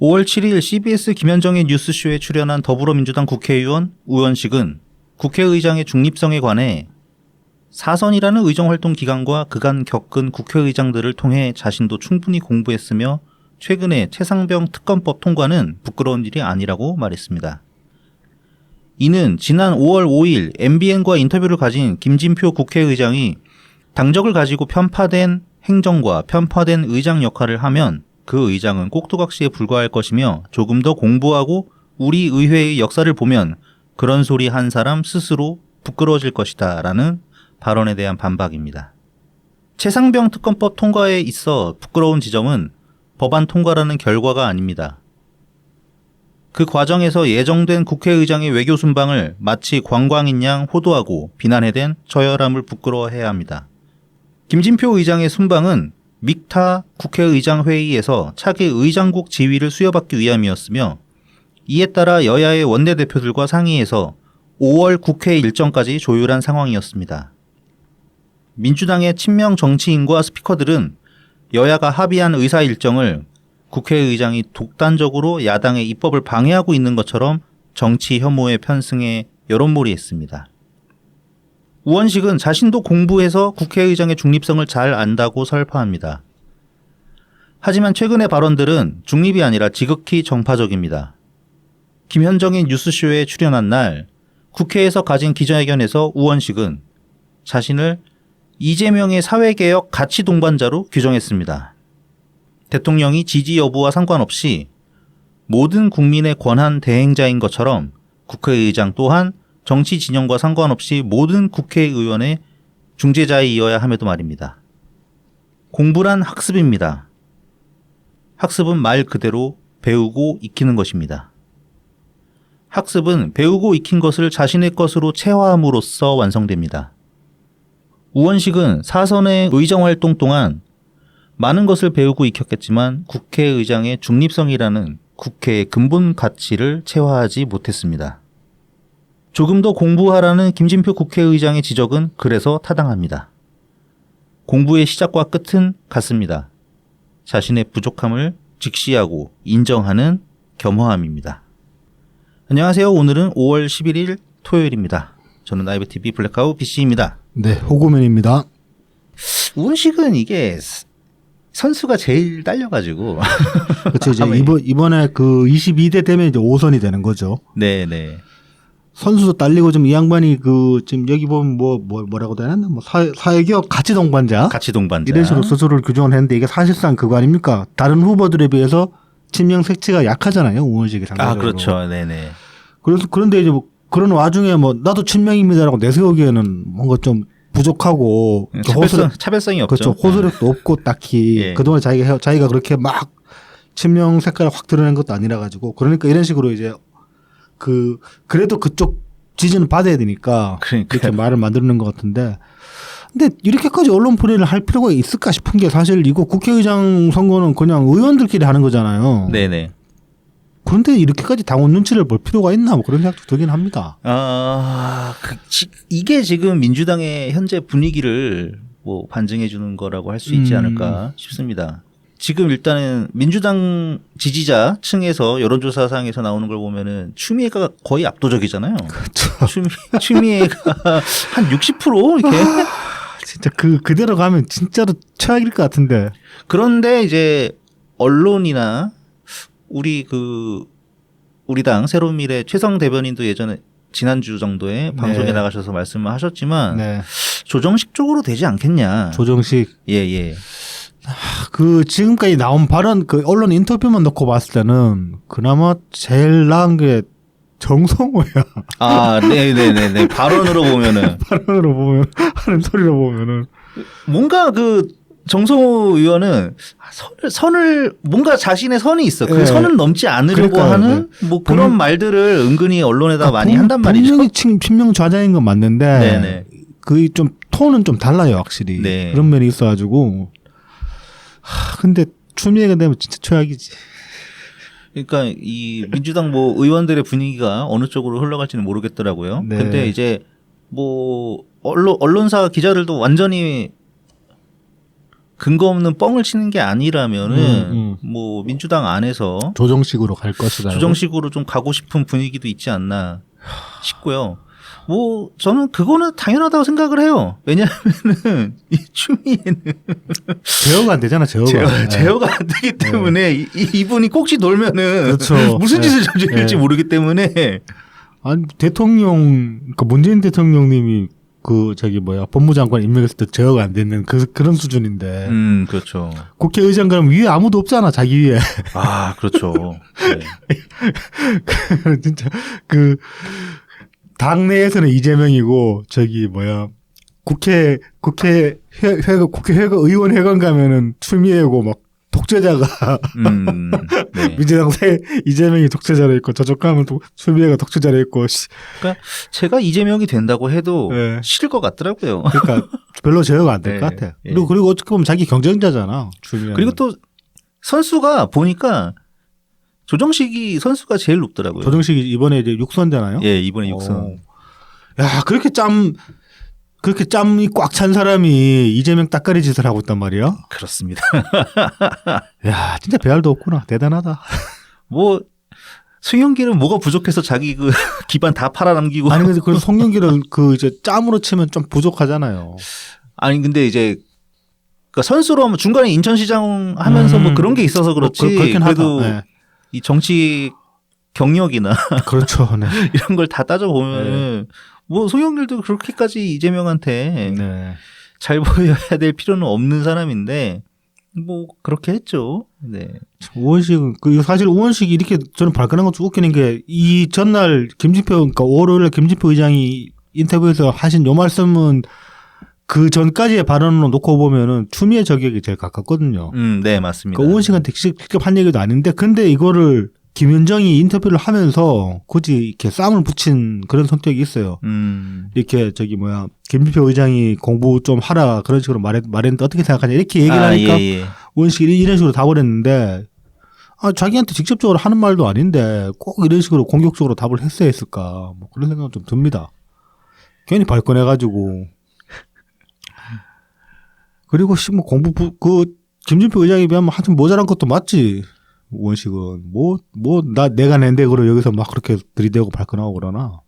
5월 7일 CBS 김현정의 뉴스쇼에 출연한 더불어민주당 국회의원 우원식은 국회의장의 중립성에 관해 사선이라는 의정활동 기간과 그간 겪은 국회의장들을 통해 자신도 충분히 공부했으며 최근에 최상병 특검법 통과는 부끄러운 일이 아니라고 말했습니다. 이는 지난 5월 5일 MBN과 인터뷰를 가진 김진표 국회의장이 당적을 가지고 편파된 행정과 편파된 의장 역할을 하면 그 의장은 꼭두각시에 불과할 것이며 조금 더 공부하고 우리 의회의 역사를 보면 그런 소리 한 사람 스스로 부끄러워질 것이다 라는 발언에 대한 반박입니다. 최상병 특검법 통과에 있어 부끄러운 지점은 법안 통과라는 결과가 아닙니다. 그 과정에서 예정된 국회의장의 외교 순방을 마치 관광인 양 호도하고 비난해댄 저열함을 부끄러워해야 합니다. 김진표 의장의 순방은 믹타 국회의장 회의에서 차기 의장국 지위를 수여받기 위함이었으며 이에 따라 여야의 원내대표들과 상의해서 5월 국회 일정까지 조율한 상황이었습니다. 민주당의 친명 정치인과 스피커들은 여야가 합의한 의사 일정을 국회의장이 독단적으로 야당의 입법을 방해하고 있는 것처럼 정치 혐오에 편승해 여론몰이했습니다. 우원식은 자신도 공부해서 국회의장의 중립성을 잘 안다고 설파합니다. 하지만 최근의 발언들은 중립이 아니라 지극히 정파적입니다. 김현정의 뉴스쇼에 출연한 날 국회에서 가진 기자회견에서 우원식은 자신을 이재명의 사회개혁 가치 동반자로 규정했습니다. 대통령이 지지 여부와 상관없이 모든 국민의 권한 대행자인 것처럼 국회의장 또한 정치 진영과 상관없이 모든 국회의원의 중재자이어야 함에도 말입니다. 공부란 학습입니다. 학습은 말 그대로 배우고 익히는 것입니다. 학습은 배우고 익힌 것을 자신의 것으로 체화함으로써 완성됩니다. 우원식은 사선의 의정활동 동안 많은 것을 배우고 익혔겠지만 국회의장의 중립성이라는 국회의 근본 가치를 체화하지 못했습니다. 조금 더 공부하라는 김진표 국회의장의 지적은 그래서 타당합니다. 공부의 시작과 끝은 같습니다. 자신의 부족함을 직시하고 인정하는 겸허함입니다. 안녕하세요. 오늘은 5월 11일 토요일입니다. 저는 IBTV 블랙아웃 BC입니다. 네, 호구맨입니다. 우원식은 이게 선수가 제일 딸려가지고. 그렇죠. 이제 이번에 그 22대 되면 이제 5선이 되는 거죠. 네네. 선수도 딸리고 좀 이 양반이 그 지금 여기 보면 뭐라고 해야 되나? 뭐 사회개혁 가치 동반자. 이런 식으로 스스로를 규정을 했는데 이게 사실상 그거 아닙니까? 다른 후보들에 비해서 친명 색채가 약하잖아요. 우원식이 상대적으로. 아, 그렇죠. 네네. 그런데 이제 뭐 그런 와중에 뭐 나도 친명입니다라고 내세우기에는 뭔가 좀 부족하고 차별성이 없죠. 그렇죠. 호소력도 없고 딱히 예. 그동안 자기가 그렇게 막 친명 색깔을 확 드러낸 것도 아니라 가지고 그러니까 이런 식으로 이제 그래도 그쪽 지지는 받아야 되니까 이렇게 말을 만드는 것 같은데 근데 이렇게까지 언론 플레이를 할 필요가 있을까 싶은 게 사실 이거 국회의장 선거는 그냥 의원들끼리 하는 거잖아요. 네네. 그런데 이렇게까지 당원 눈치를 볼 필요가 있나 뭐 그런 생각도 들긴 합니다. 이게 지금 민주당의 현재 분위기를 뭐 반증해 주는 거라고 할 수 있지 않을까 싶습니다. 지금 일단은 민주당 지지자 층에서 여론조사상에서 나오는 걸 보면은 추미애가 거의 압도적이잖아요. 그렇죠. 추미애가 한 60% 이렇게. 진짜 그대로 가면 진짜로 최악일 것 같은데. 그런데 이제 언론이나 우리 당 새로운 미래 최성 대변인도 예전에 지난주 정도에 방송에 나가셔서 말씀을 하셨지만 조정식 쪽으로 되지 않겠냐. 조정식. 예. 지금까지 나온 발언 언론 인터뷰만 놓고 봤을 때는 그나마 제일 나은 게 정성호야. 아, 네네네네. 발언으로 보면 하는 소리로 보면은 뭔가 정성호 의원은 선을 뭔가 자신의 선이 있어. 그 선은 넘지 않으려고 하는 뭐 그런 말들을 은근히 언론에다 많이 한단 말이죠. 분명히 친명 좌장인 건 맞는데 네네. 그 좀 톤은 좀 달라요 확실히. 네. 그런 면이 있어가지고. 근데 추미애가 되면 진짜 최악이지. 그러니까 이 민주당 뭐 의원들의 분위기가 어느 쪽으로 흘러갈지는 모르겠더라고요. 네. 근데 이제 뭐 언론사 기자들도 완전히 근거 없는 뻥을 치는 게 아니라면은 뭐 민주당 안에서 조정식으로 갈 것이다. 조정식으로 좀 가고 싶은 분위기도 있지 않나 싶고요. 뭐 저는 그거는 당연하다고 생각을 해요. 왜냐하면은 이 추미애는 제어가 안 되잖아. 제어가 안 되기 때문에 이분이 꼭지 돌면은 그렇죠. 무슨 짓을 저질지 모르기 때문에 아니 대통령 그러니까 문재인 대통령님이 그 저기 뭐야 법무장관 임명했을 때 제어가 안 되는 그런 수준인데. 그렇죠. 국회의장 그럼 위에 아무도 없잖아 자기 위에. 아 그렇죠. 네. 진짜 그 당내에서는 이재명이고 저기 뭐야 국회의원 회관 가면은 추미애고 막 독재자가 네. 민주당 새 이재명이 독재자로 있고 저쪽 가면 추미애가 독재자로 있고. 그러니까 제가 이재명이 된다고 해도 네. 싫을 것 같더라고요. 그러니까 별로 제어가 안 될 것 네. 같아. 네. 그리고 어떻게 보면 자기 경쟁자잖아. 추미애는. 그리고 또 선수가 보니까 조정식이 선수가 제일 높더라고요. 조정식이 이번에 이제 6선 되나요? 예, 이번에 6선. 야, 그렇게 짬이 꽉 찬 사람이 이재명 따까리 짓을 하고 있단 말이야? 그렇습니다. 야, 진짜 배알도 없구나. 대단하다. 뭐 송영길은 뭐가 부족해서 자기 그 기반 다 팔아남기고. 아니 근데 그 송영길은 그 이제 짬으로 치면 좀 부족하잖아요. 아니 근데 이제 그러니까 선수로 하면 중간에 인천시장 하면서 뭐 그런 게 있어서 그렇지. 그렇긴 그래도 하다. 네. 이 정치 경력이나 그렇죠. 네. 이런 걸 다 따져보면 뭐 송영길도 그렇게까지 이재명한테 네. 잘 보여야 될 필요는 없는 사람인데 뭐 그렇게 했죠. 네. 우원식은 그 사실 우원식이 이렇게 저는 발끈한 것도 웃기는 게 이 전날 김진표 그러니까 월요일에 김진표 의장이 인터뷰에서 하신 요 말씀은 그 전까지의 발언으로 놓고 보면은 추미애 저격이 제일 가깝거든요. 네 맞습니다. 그러니까 우원식한테 직접 한 얘기도 아닌데 근데 이거를 김현정이 인터뷰를 하면서 굳이 이렇게 쌈을 붙인 그런 성격이 있어요. 이렇게 저기 뭐야 김진표 의장이 공부 좀 하라 그런 식으로 말했는데 어떻게 생각하냐 이렇게 얘기를 하니까 예. 우원식이 이런 식으로 답을 했는데 자기한테 직접적으로 하는 말도 아닌데 꼭 이런 식으로 공격적으로 답을 했어야 했을까 뭐 그런 생각은 좀 듭니다. 괜히 발끈해가지고 그리고 뭐 그 김진표 의장에 비하면 하여튼 모자란 것도 맞지. 우원식은 내가 낸 덱으로 여기서 막 그렇게 들이대고 발끈하고 그러나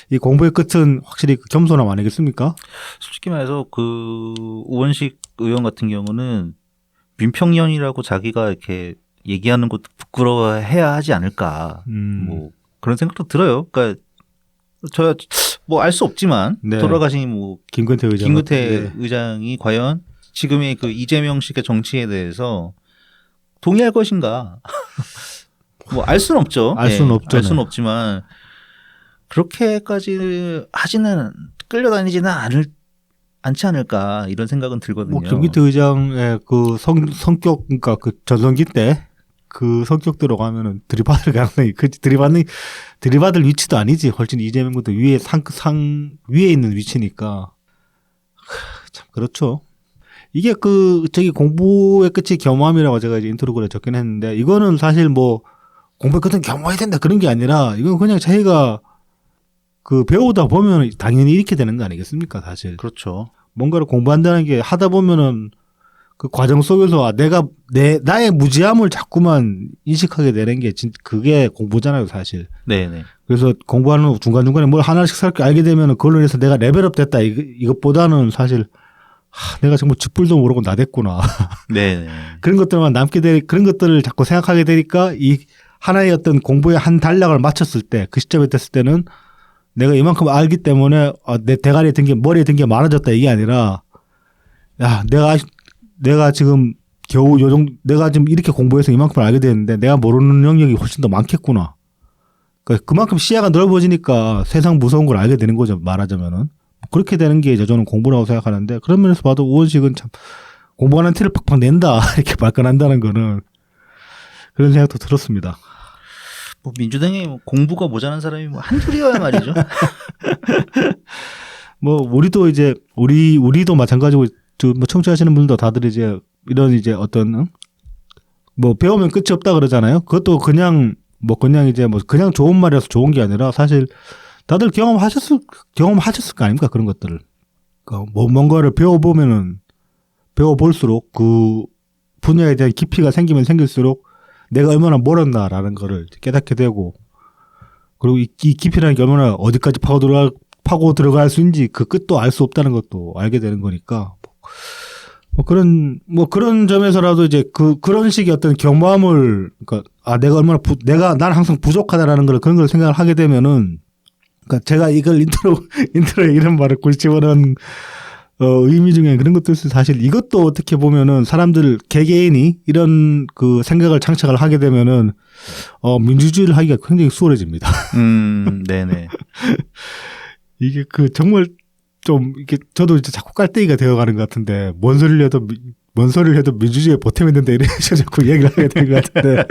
이 공부의 끝은 확실히 그 겸손함 아니겠습니까? 솔직히 말해서 그 우원식 의원 같은 경우는 민평년이라고 자기가 이렇게 얘기하는 것도 부끄러워해야 하지 않을까 뭐 그런 생각도 들어요. 그러니까 저 뭐 알 수 없지만 네. 돌아가신 뭐 김근태 의장이 과연 지금의 그 이재명식의 정치에 대해서 동의할 것인가? 뭐 알 수는 없죠. 알 수는 없죠. 알 수는 없지만 그렇게까지 끌려다니지는 않지 않을까 이런 생각은 들거든요. 뭐 김근태 의장의 그 성격 그러니까 그 전성기 때 그 성격대로 가면은 들이받을 가능성이 들이받을 위치도 아니지. 훨씬 이재명보다 위에 위에 있는 위치니까 참 그렇죠. 이게 저기 공부의 끝이 겸함이라고 제가 이제 인트로글에 적긴 했는데 이거는 사실 뭐 공부의 끝은 겸해야 된다 그런 게 아니라 이건 그냥 자기가 그 배우다 보면 당연히 이렇게 되는 거 아니겠습니까 사실. 그렇죠. 뭔가를 공부한다는 게 하다 보면은 그 과정 속에서 나의 무지함을 자꾸만 인식하게 되는 게 그게 공부잖아요 사실. 네네. 그래서 공부하는 중간중간에 뭘 하나씩 새롭게 알게 되면은 그걸로 인해서 내가 레벨업 됐다 이것보다는 사실 내가 정말 쥐뿔도 모르고 나댔구나. 네. 그런 것들만 그런 것들을 자꾸 생각하게 되니까 이 하나의 어떤 공부의 한 단락을 맞췄을 때 그 시점에 됐을 때는 내가 이만큼 알기 때문에 내 대가리에 머리에 든 게 많아졌다 이게 아니라 야 내가 지금 겨우 내가 지금 이렇게 공부해서 이만큼 알게 됐는데 내가 모르는 영역이 훨씬 더 많겠구나. 그러니까 그만큼 시야가 넓어지니까 세상 무서운 걸 알게 되는 거죠 말하자면은. 그렇게 되는 게 이제 저는 공부라고 생각하는데 그런 면에서 봐도 우원식은 참 공부하는 티를 팍팍 낸다 이렇게 발끈한다는 거는 그런 생각도 들었습니다. 뭐 민주당에 공부가 모자란 사람이 뭐 한둘이어야 말이죠. 뭐 우리도 이제 우리도 마찬가지고 뭐 청취하시는 분들도 다들 이제 이런 이제 어떤 뭐 배우면 끝이 없다 그러잖아요. 그것도 그냥 이제 그냥 좋은 말이라서 좋은 게 아니라 사실 다들 경험하셨을 거 아닙니까 그런 것들을. 뭔가를 배워보면은 배워볼수록 그 분야에 대한 깊이가 생기면 생길수록 내가 얼마나 멀었나라는 거를 깨닫게 되고 그리고 이 깊이라는 게 얼마나 어디까지 파고 들어갈 수 있는지 그 끝도 알 수 없다는 것도 알게 되는 거니까 뭐 그런 점에서라도 이제 그런 식의 어떤 경험을 그러니까 내가 난 항상 부족하다라는 걸 그런 걸 생각을 하게 되면은 그러니까 제가 이걸 인트로에 이런 말을 굳이 집어넣은 의미 중에 그런 것도 있어요. 사실 이것도 어떻게 보면은 사람들 개개인이 이런 그 생각을 창작을 하게 되면은 민주주의를 하기가 굉장히 수월해집니다. 네네. 이게 정말 좀 이게 저도 이제 자꾸 깔때기가 되어가는 것 같은데 뭔 소리를 해도 민주주의에 보탬이 된다 이런 식으로 자꾸 얘기를 하게 되는 것 같은데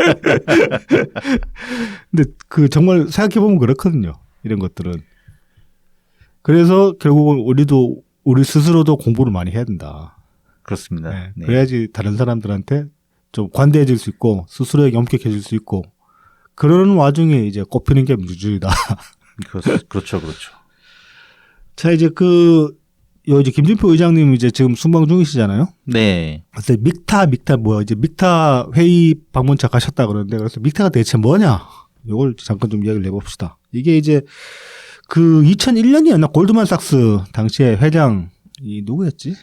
근데 정말 생각해 보면 그렇거든요. 이런 것들은. 그래서 결국은 우리 스스로도 공부를 많이 해야 된다. 그렇습니다. 네. 네. 그래야지 다른 사람들한테 좀 관대해질 수 있고 스스로에게 엄격해질 수 있고 그러는 와중에 이제 꼽히는 게 민주주의다. 그렇죠. 자 이제 이제 김진표 의장님 이제 지금 순방 중이시잖아요. 네. 그래서 믹타 뭐야 이제 믹타 회의 방문차 가셨다 그러는데 그래서 믹타가 대체 뭐냐? 이걸 잠깐 좀 이야기를 해봅시다. 이게 이제 2001년이었나 골드만삭스 당시에 회장 누구였지?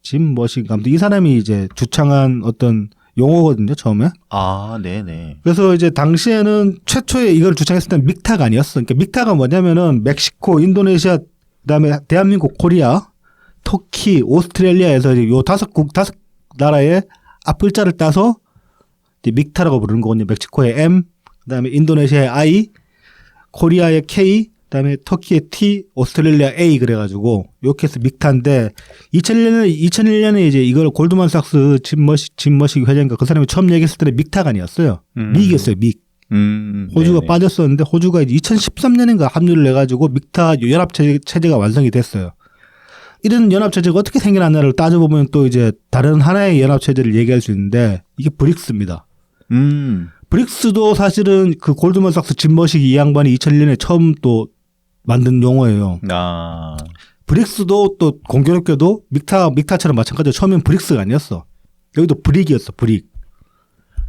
짐 머신가 아무튼 이 사람이 이제 주창한 어떤 용어거든요 처음에. 아, 네네. 그래서 이제 당시에는 최초에 이걸 주창했을 때는 믹타가 아니었어. 그러니까 믹타가 뭐냐면은 멕시코, 인도네시아, 그다음에 대한민국, 코리아, 터키, 오스트레일리아에서 이제 요 다섯 나라의 앞글자를 따서 이제 믹타라고 부르는 거거든요. 멕시코의 M, 그다음에 인도네시아의 I, 코리아의 K, 그다음에 터키의 T, 오스트레일리아 A 그래가지고 이렇게 해서 믹타인데 2001년에 이제 이걸 골드만삭스 짐 머식 회장인가 그 사람이 처음 얘기했을 때는 믹타가 아니었어요. 믹이었어요. 믹. 호주가 네네. 빠졌었는데 호주가 이제 2013년인가 합류를 해가지고 믹타 연합체제가 완성이 됐어요. 이런 연합체제가 어떻게 생겨났나를 따져보면 또 이제 다른 하나의 연합체제를 얘기할 수 있는데 이게 브릭스입니다. 브릭스도 사실은 그 골드만삭스 짐 머식 이 양반이 2001년에 처음 또 만든 용어예요. 아. 브릭스도 또 공교롭게도 믹타처럼 마찬가지로 처음엔 브릭스가 아니었어. 여기도 브릭이었어. 브릭.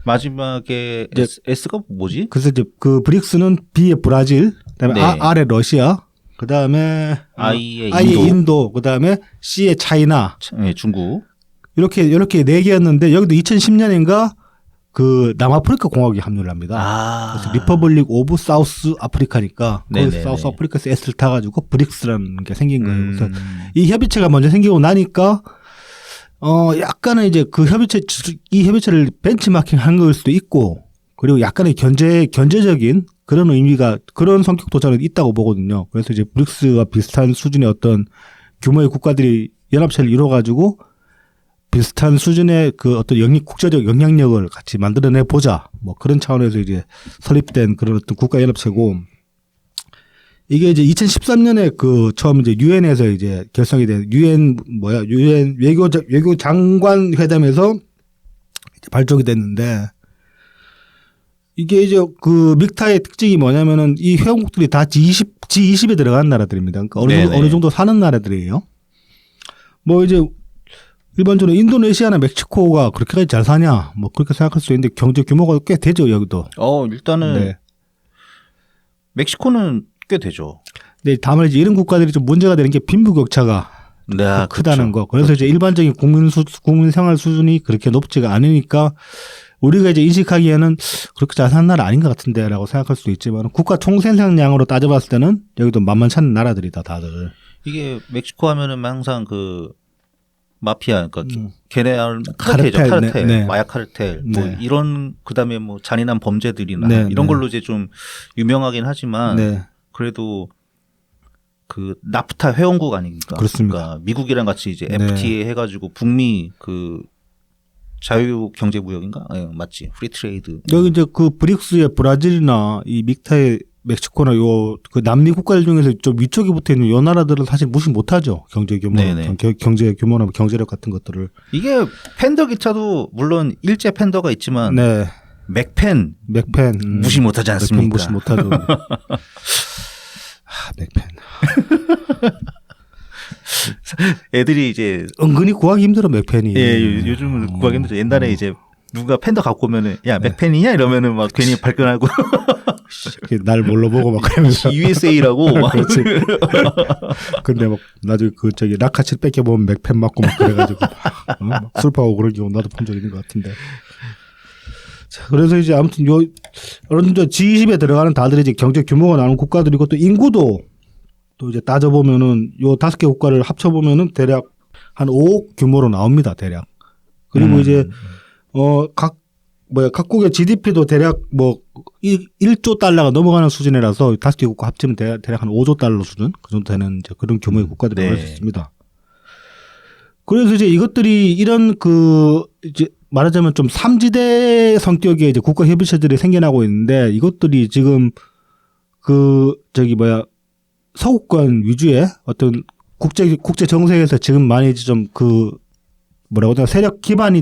마지막에 S가 뭐지? 그래서 이제 그 브릭스는 B의 브라질, 그다음에 네. R의 러시아, 그다음에 I의 인도, 그다음에 C의 차이나, 네, 중국. 이렇게 네 개였는데 여기도 2010년인가 그 남아프리카 공화국이 합류를 합니다. 아. 그래서 리퍼블릭 오브 사우스 아프리카니까 거기서 네네네. 사우스 아프리카에서 S를 타가지고 브릭스라는 게 생긴 거예요. 그래서 이 협의체가 먼저 생기고 나니까 약간은 이제 이 협의체를 벤치마킹 한 거일 수도 있고 그리고 약간의 견제적인 그런 의미가 그런 성격도 저는 있다고 보거든요. 그래서 이제 브릭스와 비슷한 수준의 어떤 규모의 국가들이 연합체를 이뤄가지고 비슷한 수준의 그 어떤 국제적 영향력을 같이 만들어내 보자. 뭐 그런 차원에서 이제 설립된 그런 어떤 국가연합체고 이게 이제 2013년에 그 처음 이제 유엔에서 이제 결성이 된 유엔 외교 장관 회담에서 발족이 됐는데 이게 이제 그 믹타의 특징이 뭐냐면은 이 회원국들이 다 G20에 들어간 나라들입니다. 그러니까 어느 정도 사는 나라들이에요. 뭐 이제 일반적으로 인도네시아나 멕시코가 그렇게까지 잘 사냐 뭐 그렇게 생각할 수 있는데 경제 규모가 꽤 되죠 여기도. 일단은 네. 멕시코는 꽤 되죠. 네, 다만 이제 이런 국가들이 좀 문제가 되는 게 빈부격차가 네, 크다는 그렇죠. 거. 그래서 이제 일반적인 국민 생활 수준이 그렇게 높지가 않으니까 우리가 이제 인식하기에는 그렇게 잘 사는 나라 아닌 것 같은데라고 생각할 수도 있지만 국가 총생산량으로 따져봤을 때는 여기도 만만치 않은 나라들이다 다들. 이게 멕시코 하면은 항상 그 마피아, 그러니까 걔네 카르텔, 카르텔, 네. 마약 카르텔, 뭐 네. 이런 그다음에 뭐 잔인한 범죄들이나 네, 이런 네. 걸로 이제 좀 유명하긴 하지만 네. 그래도 그 나프타 회원국 아닙니까? 그렇습니다. 그러니까 미국이랑 같이 이제 네. FTA 해가지고 북미 그 자유 경제 무역인가? 네, 맞지. 프리 트레이드. 여기 이제 그 브릭스의 브라질이나 이 믹타의 멕시코나 그 남미 국가들 중에서 좀 위쪽에 붙어 있는 요 나라들은 사실 무시 못하죠. 경제 규모, 네네. 경제 규모나 경제력 같은 것들을. 이게 팬더 기차도 물론 일제 팬더가 있지만 네. 맥펜 맥펜 무시 못하지 않습니까? 맥펜 무시 못하죠. 맥펜. 애들이 이제 은근히 구하기 힘들어 맥펜이. 요즘은 구하기 힘들죠. 옛날에 이제 누가 펜더 갖고 오면은 야 맥펜이냐 이러면은 막 괜히 발끈하고 날 몰라 보고 막 그러면서 USA라고 막. 그렇지. 근데 막 나중에 그 저기 라카칠 뺏겨 보면 맥펜 맞고 막 그래가지고 막 슬퍼하고 그런 경우 나도 본 적 있는 것 같은데. 자, 그래서 이제 아무튼 어느 정도 G20에 들어가는 다들 이제 경제 규모가 나는 국가들이고 또 인구도 또 이제 따져보면은 요 5개 국가를 합쳐보면은 대략 한 5억 규모로 나옵니다, 대략. 그리고 이제 각국의 GDP도 대략 뭐 1조 달러가 넘어가는 수준이라서 5개 국가 합치면 대략 한 5조 달러 수준 그 정도 되는 이제 그런 규모의 국가들이 나올 수 있습니다. 그래서 이제 이것들이 이런 이제 말하자면 좀 삼지대 성격의 이제 국가 협의체들이 생겨나고 있는데 이것들이 지금 서구권 위주의 어떤 국제 정세에서 지금 많이 좀 뭐라고 해야 되나 세력 기반이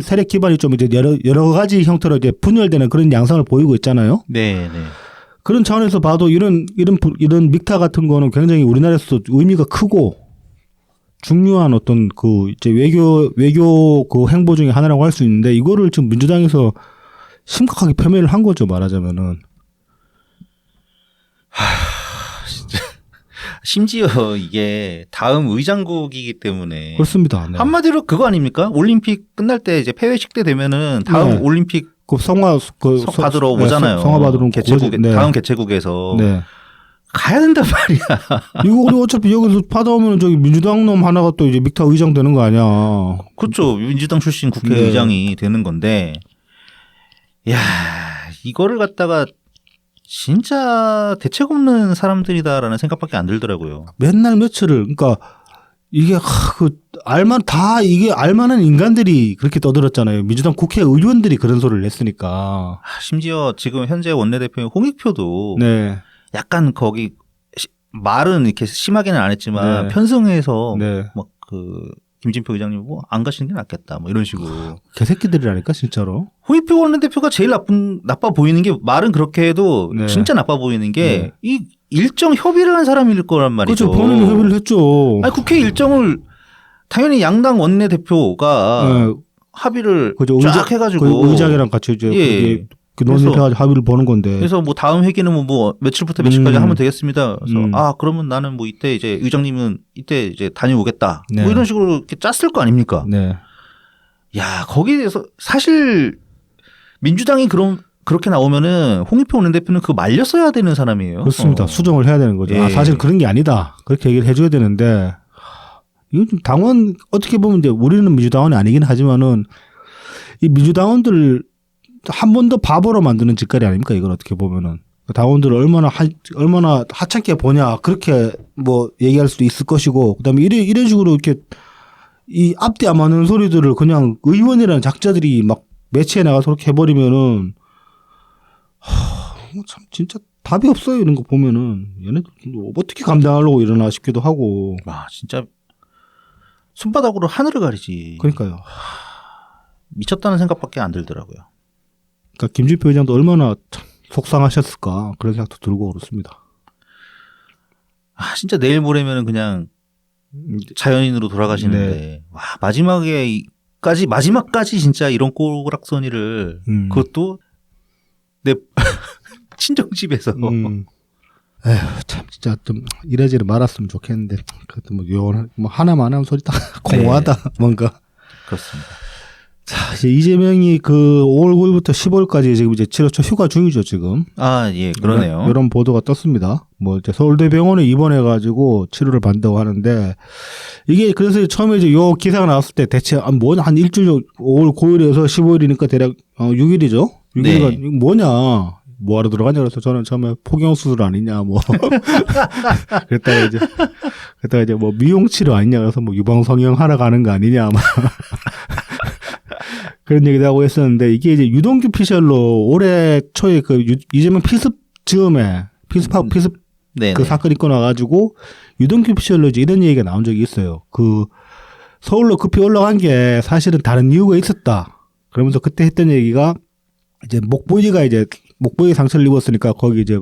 좀 이제 여러 가지 형태로 이제 분열되는 그런 양상을 보이고 있잖아요. 네. 그런 차원에서 봐도 이런 믹타 같은 거는 굉장히 우리나라에서도 의미가 크고 중요한 어떤 이제 외교 행보 중에 하나라고 할 수 있는데 이거를 지금 민주당에서 심각하게 폄훼를 한 거죠, 말하자면은. 진짜. 심지어 이게 다음 의장국이기 때문에. 그렇습니다. 네. 한마디로 그거 아닙니까? 올림픽 끝날 때 이제 폐회식 때 되면은 다음 올림픽 성화 받으러 오잖아요. 성화 받으러 다음 개최국에서. 네. 가야 된단 말이야. 이거 우리 어차피 여기서 받아오면 저기 민주당 놈 하나가 또 이제 믹타 의장 되는 거 아니야. 그렇죠. 민주당 출신 국회의장이 되는 건데. 야, 이거를 갖다가 진짜 대책 없는 사람들이다라는 생각밖에 안 들더라고요. 맨날 며칠을 그러니까 이게 이게 알만한 인간들이 그렇게 떠들었잖아요. 민주당 국회의원들이 그런 소리를 했으니까. 심지어 지금 현재 원내대표인 홍익표도 네. 약간 거기 말은 이렇게 심하게는 안 했지만 네. 편성해서 네. 막 김진표 의장님 뭐 안 가시는 게 낫겠다 뭐 이런 식으로. 개새끼들이라니까 진짜로. 홍익표 원내대표가 제일 나빠 보이는 게 말은 그렇게 해도 네. 진짜 나빠 보이는 게 이 일정 협의를 한 사람일 거란 말이죠. 그렇죠. 본인이 협의를 했죠. 아니, 국회 일정을 당연히 양당 원내대표가 합의를 쫙 해가지고 의장이랑 같이 이제 논의해가지고 합의를 보는 건데. 그래서 뭐 다음 회기는 뭐 며칠부터 며칠까지 하면 되겠습니다. 그래서 그러면 나는 뭐 이때 이제 의장님은 이때 이제 다녀오겠다. 네. 뭐 이런 식으로 이렇게 짰을 거 아닙니까? 네. 야, 거기에 대해서 사실 민주당이 그렇게 나오면은 홍익표 원내대표는 그거 말렸어야 되는 사람이에요. 그렇습니다. 수정을 해야 되는 거죠. 예. 사실 그런 게 아니다. 그렇게 얘기를 해줘야 되는데 이건 좀 당원 어떻게 보면 이제 우리는 민주당원이 아니긴 하지만은 이 민주당원들 한 번 더 바보로 만드는 짓거리 아닙니까? 이건 어떻게 보면은 당원들을 얼마나 하찮게 보냐 그렇게 뭐 얘기할 수도 있을 것이고 그다음에 이런 식으로 이렇게 이 앞뒤 안 맞는 소리들을 그냥 의원이라는 작자들이 막 매치해 나가서 그렇게 해버리면은 참 진짜 답이 없어요. 이런 거 보면은 얘네들 어떻게 감당하려고 이러나 싶기도 하고. 와, 진짜 손바닥으로 하늘을 가리지. 그러니까요. 미쳤다는 생각밖에 안 들더라고요. 그러니까 김진표 의장도 얼마나 참 속상하셨을까 그런 생각도 들고 그렇습니다. 아, 진짜 내일 모레면은 그냥 자연인으로 돌아가시는데 네. 와, 마지막까지 진짜 이런 꼬락서니를 그것도 내 친정 집에서. 에휴, 참 진짜 좀 이래저래 말았으면 좋겠는데 그것도 뭐 하나만 하면 소리 딱 공허하다. 네. 뭔가. 그렇습니다. 자, 이제 이재명이 5월 9일부터 15일까지 지금 이제 치료처 휴가 중이죠, 지금. 아, 예, 그러네요. 이런 보도가 떴습니다. 뭐 이제 서울대병원에 입원해가지고 치료를 받는다고 하는데 이게 그래서 처음에 이제 요 기사가 나왔을 때 대체 한 일주일 5월 9일에서 15일이니까 대략 6일이죠. 6일가 네. 뭐냐. 뭐하러 들어가냐 그래서 저는 처음에 포경수술 아니냐 뭐 그랬다가 이제 뭐 미용치료 아니냐 그래서 뭐 유방성형 하러 가는 거 아니냐 막 그런 얘기도 하고 했었는데 이게 이제 유동규 피셜로 올해 초에 이재명 피습 즈음에 피습 그 사건이 있고 나가지고 유동규 피셜로 이제 이런 얘기가 나온 적이 있어요. 서울로 급히 올라간 게 사실은 다른 이유가 있었다. 그러면서 그때 했던 얘기가 이제 목부위 상처를 입었으니까 거기 이제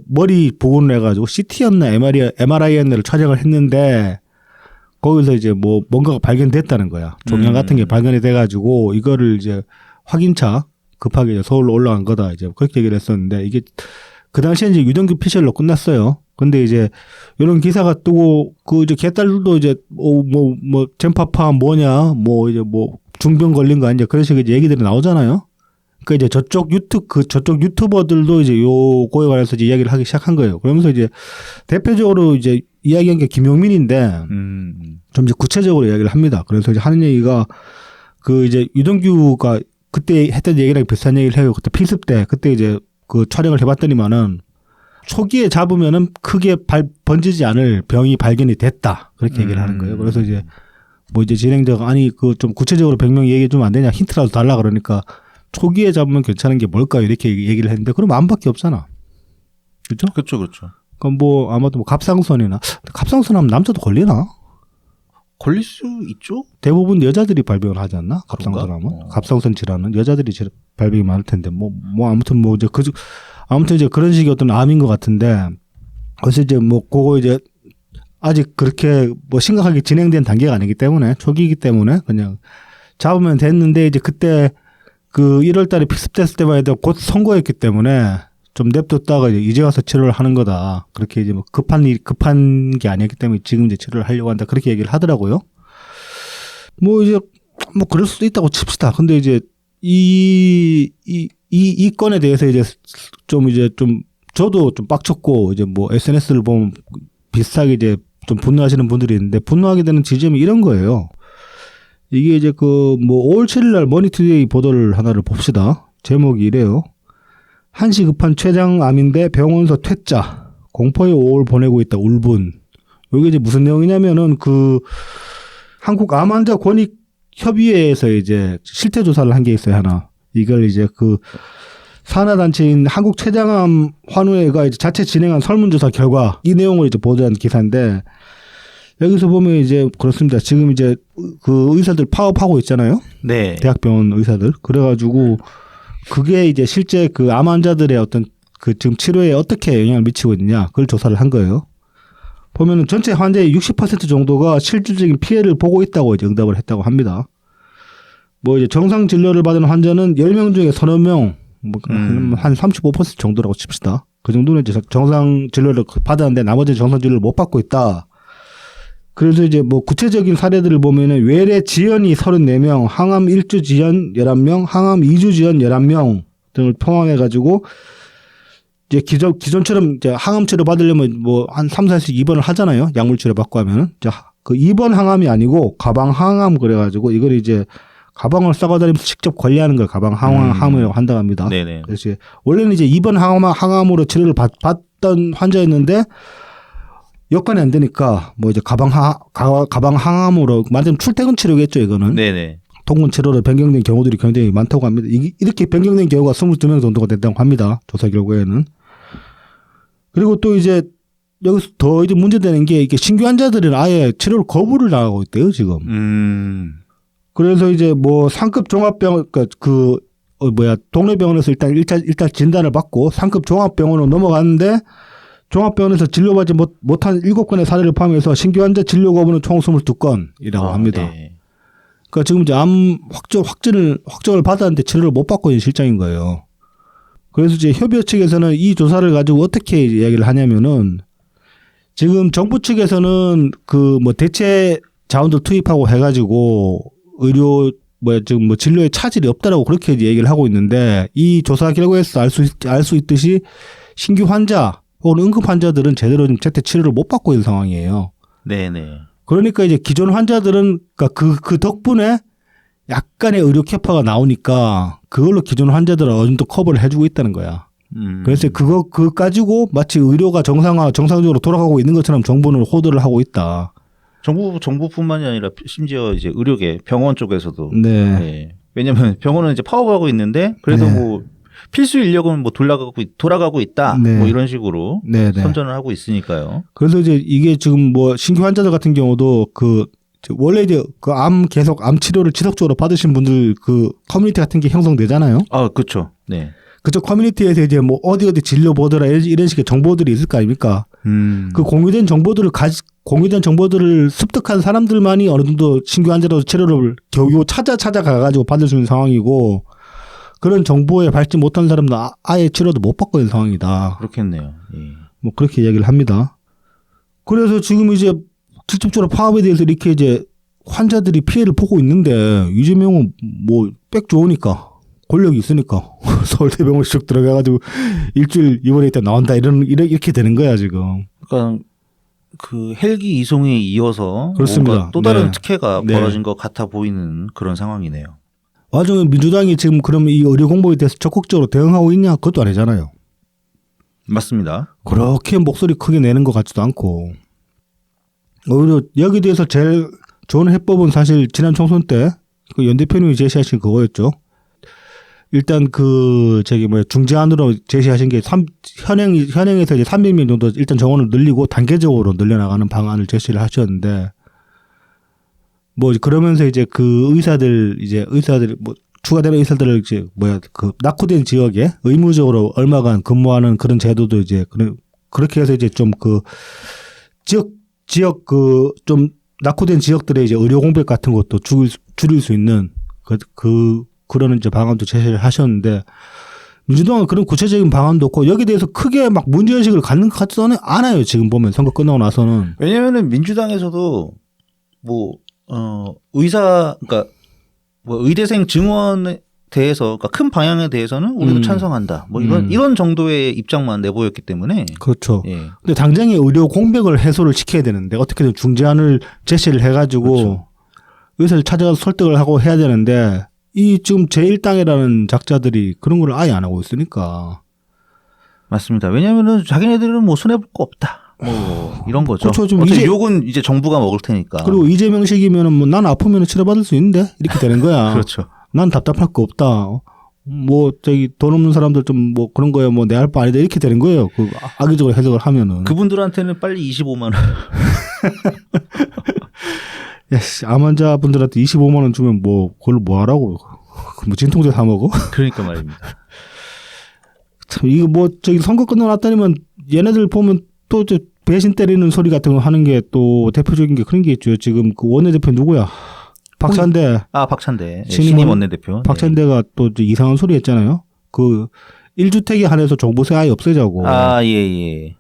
머리 부근을 해가지고 CT였나 MRI였나를 촬영을 했는데 거기서 이제 뭐 뭔가가 발견됐다는 거야. 종양 같은 게 발견이 돼가지고 이거를 이제 확인차 급하게 이제 서울로 올라간 거다. 이제 그렇게 얘기를 했었는데 이게 그 당시에 이제 유동규 피셜로 끝났어요. 근데 이제 이런 기사가 뜨고 그 이제 개딸들도 이제 뭐 젠파파 뭐냐 뭐 이제 뭐 중병 걸린 거 아니냐 그런 식의 얘기들이 나오잖아요. 그러니까 이제 저쪽 유튜버들도 이제 요거에 관해서 이제 이야기를 하기 시작한 거예요. 그러면서 이제 대표적으로 이제 이야기한 게 김용민인데 좀 이제 구체적으로 이야기를 합니다. 그래서 이제 하는 얘기가 그 이제 유동규가 그때 했던 얘기랑 비슷한 얘기를 해요. 그때 필습 때 그때 이제 그 촬영을 해봤더니만은 초기에 잡으면은 크게 번지지 않을 병이 발견이 됐다. 그렇게 얘기를 하는 거예요. 그래서 이제 뭐 이제 진행자가 아니 그 좀 구체적으로 병명 얘기해 주면 안 되냐 힌트라도 달라 그러니까 초기에 잡으면 괜찮은 게 뭘까요? 이렇게 얘기를 했는데 그럼 암밖에 없잖아. 그렇죠? 그렇죠. 그럼 뭐 아마도 뭐 갑상선이나 갑상선 하면 남자도 걸리나? 걸릴 수 있죠? 대부분 여자들이 발병을 하지 않나? 갑상선 그런가? 하면 갑상선 질환은 여자들이 발병이 많을 텐데 뭐 아무튼 뭐 이제 아무튼 이제 그런 식의 어떤 암인 것 같은데 그래서 이제 뭐 그거 이제 아직 그렇게 뭐 심각하게 진행된 단계가 아니기 때문에 초기이기 때문에 그냥 잡으면 됐는데 이제 그때 그 1월 달에 필습됐을 때만 해도 곧 선거였기 때문에 좀 냅뒀다가 이제 와서 치료를 하는 거다. 그렇게 이제 뭐 급한 게 아니었기 때문에 지금 이제 치료를 하려고 한다. 그렇게 얘기를 하더라고요. 뭐 이제 뭐 그럴 수도 있다고 칩시다. 근데 이제 이 건에 대해서 이제 좀 저도 좀 빡쳤고 이제 뭐 SNS를 보면 비슷하게 이제 좀 분노하시는 분들이 있는데 분노하게 되는 지점이 이런 거예요. 이게 이제 그 뭐 5월 7일 날 머니투데이 보도를 하나를 봅시다. 제목이 이래요. 한시 급한 췌장암인데 병원서 퇴짜. 공포의 5월 보내고 있다. 울분. 이게 이제 무슨 내용이냐면은 그 한국 암 환자 권익 협의회에서 이제 실태 조사를 한 게 있어요, 하나. 이걸 이제 그 산하단체인 한국 췌장암 환우회가 이제 자체 진행한 설문조사 결과 이 내용을 이제 보도한 기사인데 여기서 보면 이제 그렇습니다. 지금 이제 그 의사들 파업하고 있잖아요. 네. 대학병원 의사들. 그래가지고 그게 이제 실제 그 암 환자들의 어떤 그 지금 치료에 어떻게 영향을 미치고 있느냐 그걸 조사를 한 거예요. 보면은 전체 환자의 60% 정도가 실질적인 피해를 보고 있다고 이제 응답을 했다고 합니다. 뭐 이제 정상 진료를 받은 환자는 10명 중에 서너 명, 뭐 한 35% 정도라고 칩시다. 그 정도는 이제 정상 진료를 받았는데 나머지 정상 진료를 못 받고 있다. 그래서 이제 뭐 구체적인 사례들을 보면은 외래 지연이 34명, 항암 1주 지연 11명, 항암 2주 지연 11명 등을 포함해가지고 이제 기존처럼 이제 항암 치료 받으려면 뭐 한 3, 4씩 입원을 하잖아요. 약물 치료 받고 하면은. 그 입원 항암이 아니고 가방 항암 그래가지고 이걸 이제 가방을 싸고 다니면서 직접 관리하는 걸 가방 항암이라고 한다고 합니다. 네네. 그래서 원래는 이제 입원 항암으로 치료를 받던 환자였는데 여건이 안 되니까 뭐 이제 가방 항암으로 말하자면 출퇴근 치료겠죠 이거는. 네네. 통근 치료로 변경된 경우들이 굉장히 많다고 합니다. 이렇게 변경된 경우가 22명 정도가 됐다고 합니다. 조사 결과에는. 그리고 또 이제 여기서 더 이제 문제되는 게 이게 신규 환자들은 아예 치료를 거부를 당하고 있대요 지금. 그래서 이제 뭐 상급 종합병원 동네 병원에서 일단 진단을 받고 상급 종합병원으로 넘어갔는데 종합병원에서 진료받지 못한 7건의 사례를 포함해서 신규 환자 진료 거부는 총 22건이라고 합니다. 네. 그러니까 지금 이제 암 확정을 받았는데 치료를 못 받고 있는 실정인 거예요. 그래서 이제 협의회 측에서는 이 조사를 가지고 어떻게 이야기를 하냐면은 지금 정부 측에서는 그 뭐 대체 자원들 투입하고 해가지고 지금 뭐 진료에 차질이 없다라고 그렇게 얘기를 하고 있는데 이 조사 결과에서 알 수 있듯이 신규 환자 혹은 응급 환자들은 제대로 좀 제때 치료를 못 받고 있는 상황이에요. 네네. 그러니까 이제 기존 환자들은 그러니까 그 덕분에 약간의 의료 캐파가 나오니까 그걸로 기존 환자들은 어느 정도 커버를 해주고 있다는 거야. 그래서 그거 가지고 마치 의료가 정상적으로 돌아가고 있는 것처럼 정부는 호도를 하고 있다. 정부뿐만이 아니라 심지어 이제 의료계 병원 쪽에서도. 네. 네. 왜냐면 병원은 이제 파업하고 있는데 그래도 네. 뭐 필수 인력은 뭐 돌아가고 있다. 네. 뭐 이런 식으로 네. 선전을 하고 있으니까요. 그래서 이제 이게 지금 뭐 신규 환자들 같은 경우도 원래 이제 암 치료를 지속적으로 받으신 분들 그 커뮤니티 같은 게 형성되잖아요. 아, 그렇죠. 네. 그쪽 커뮤니티에서 이제 뭐 어디 진료 보더라 이런 식의 정보들이 있을 거 아닙니까? 그 공유된 정보들을 공유된 정보들을 습득한 사람들만이 어느 정도 신규 환자로 치료를 겨우 찾아가가지고 받을 수 있는 상황이고 그런 정보에 밟지 못한 사람은 아예 치료도 못 받고 있는 상황이다. 그렇겠네요. 예. 뭐 그렇게 이야기를 합니다. 그래서 지금 이제 직접적으로 파업에 대해서 이렇게 이제 환자들이 피해를 보고 있는데 이재명은 뭐 백 좋으니까 권력이 있으니까 서울대병원 쭉 들어가가지고 일주일 입원해 있다 나온다 이렇게 되는 거야 지금. 그러니까 그 헬기 이송에 이어서 그렇습니다. 뭔가 또 다른 네. 특혜가 네. 벌어진 것 같아 보이는 그런 상황이네요. 와중에 민주당이 지금 그럼 이 의료 공복에 대해서 적극적으로 대응하고 있냐? 그것도 아니잖아요. 맞습니다. 그렇게 목소리 크게 내는 것 같지도 않고 오히려 여기에 대해서 제일 좋은 해법은 사실 지난 총선 때 그 연 대표님이 제시하신 그거였죠. 일단 중재안으로 제시하신 게 현행에서 이제 300명 정도 일단 정원을 늘리고 단계적으로 늘려나가는 방안을 제시를 하셨는데 뭐 그러면서 이제 그 의사들 뭐 추가되는 의사들을 이제 낙후된 지역에 의무적으로 얼마간 근무하는 그런 제도도 이제 그렇게 해서 이제 좀 그 지역 좀 낙후된 지역들의 이제 의료 공백 같은 것도 줄일 수 있는 그런 이제 방안도 제시를 하셨는데 민주당은 그런 구체적인 방안도 없고 여기에 대해서 크게 막 문제의식을 갖는 것 같지도 않아요. 지금 보면 선거 끝나고 나서는. 왜냐면은 민주당에서도 그러니까 의대생 증원에 대해서 그러니까 큰 방향에 대해서는 우리도 찬성한다. 뭐 이런 정도의 입장만 내보였기 때문에. 그렇죠. 예. 근데 당장에 의료 공백을 해소를 시켜야 되는데 어떻게든 중재안을 제시를 해가지고 그렇죠. 의사를 찾아가서 설득을 하고 해야 되는데 이 지금 제1당이라는 작자들이 그런 걸 아예 안 하고 있으니까. 맞습니다. 왜냐면은 자기네들은 뭐 손해볼 거 없다. 뭐 이런 거죠. 그렇죠. 좀 어차피 욕은 이제 정부가 먹을 테니까. 그리고 이재명식이면은 뭐 난 아프면 치료받을 수 있는데 이렇게 되는 거야. 그렇죠. 난 답답할 거 없다. 뭐 돈 없는 사람들 좀 뭐 그런 거야 뭐 내 할 바 아니다 이렇게 되는 거예요. 그 악의적으로 해석을 하면은. 그분들한테는 빨리 25만 원. 야, 암 환자분들한테 25만 원 주면 뭐 그걸 뭐 하라고? 뭐 진통제 사 먹어? 그러니까 말입니다. 참 이거 선거 끝나고 났더니만 얘네들 보면 또 배신 때리는 소리 같은 거 하는 게 또 대표적인 게 그런 게 있죠. 지금 그 원내대표 누구야? 박찬대. 박찬대. 신임 원내대표. 박찬대가 또 이상한 소리 했잖아요. 그 1주택에 한해서 종부세 아예 없애자고. 예.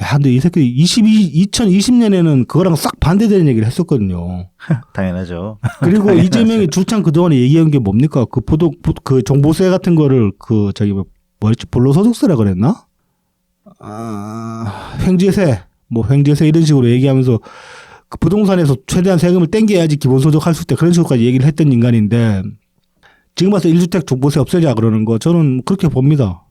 야, 근데 이 새끼 2020년에는 그거랑 싹 반대되는 얘기를 했었거든요. 당연하죠. 그리고 이재명이 줄창 그동안에 얘기한 게 뭡니까? 그 종부세 같은 거를 뭐였지? 불로소득세라 그랬나? 횡재세 이런 식으로 얘기하면서 그 부동산에서 최대한 세금을 땡겨야지 기본소득 할 수 있다 그런 식으로까지 얘기를 했던 인간인데 지금 와서 1주택 종부세 없애자 그러는 거 저는 그렇게 봅니다.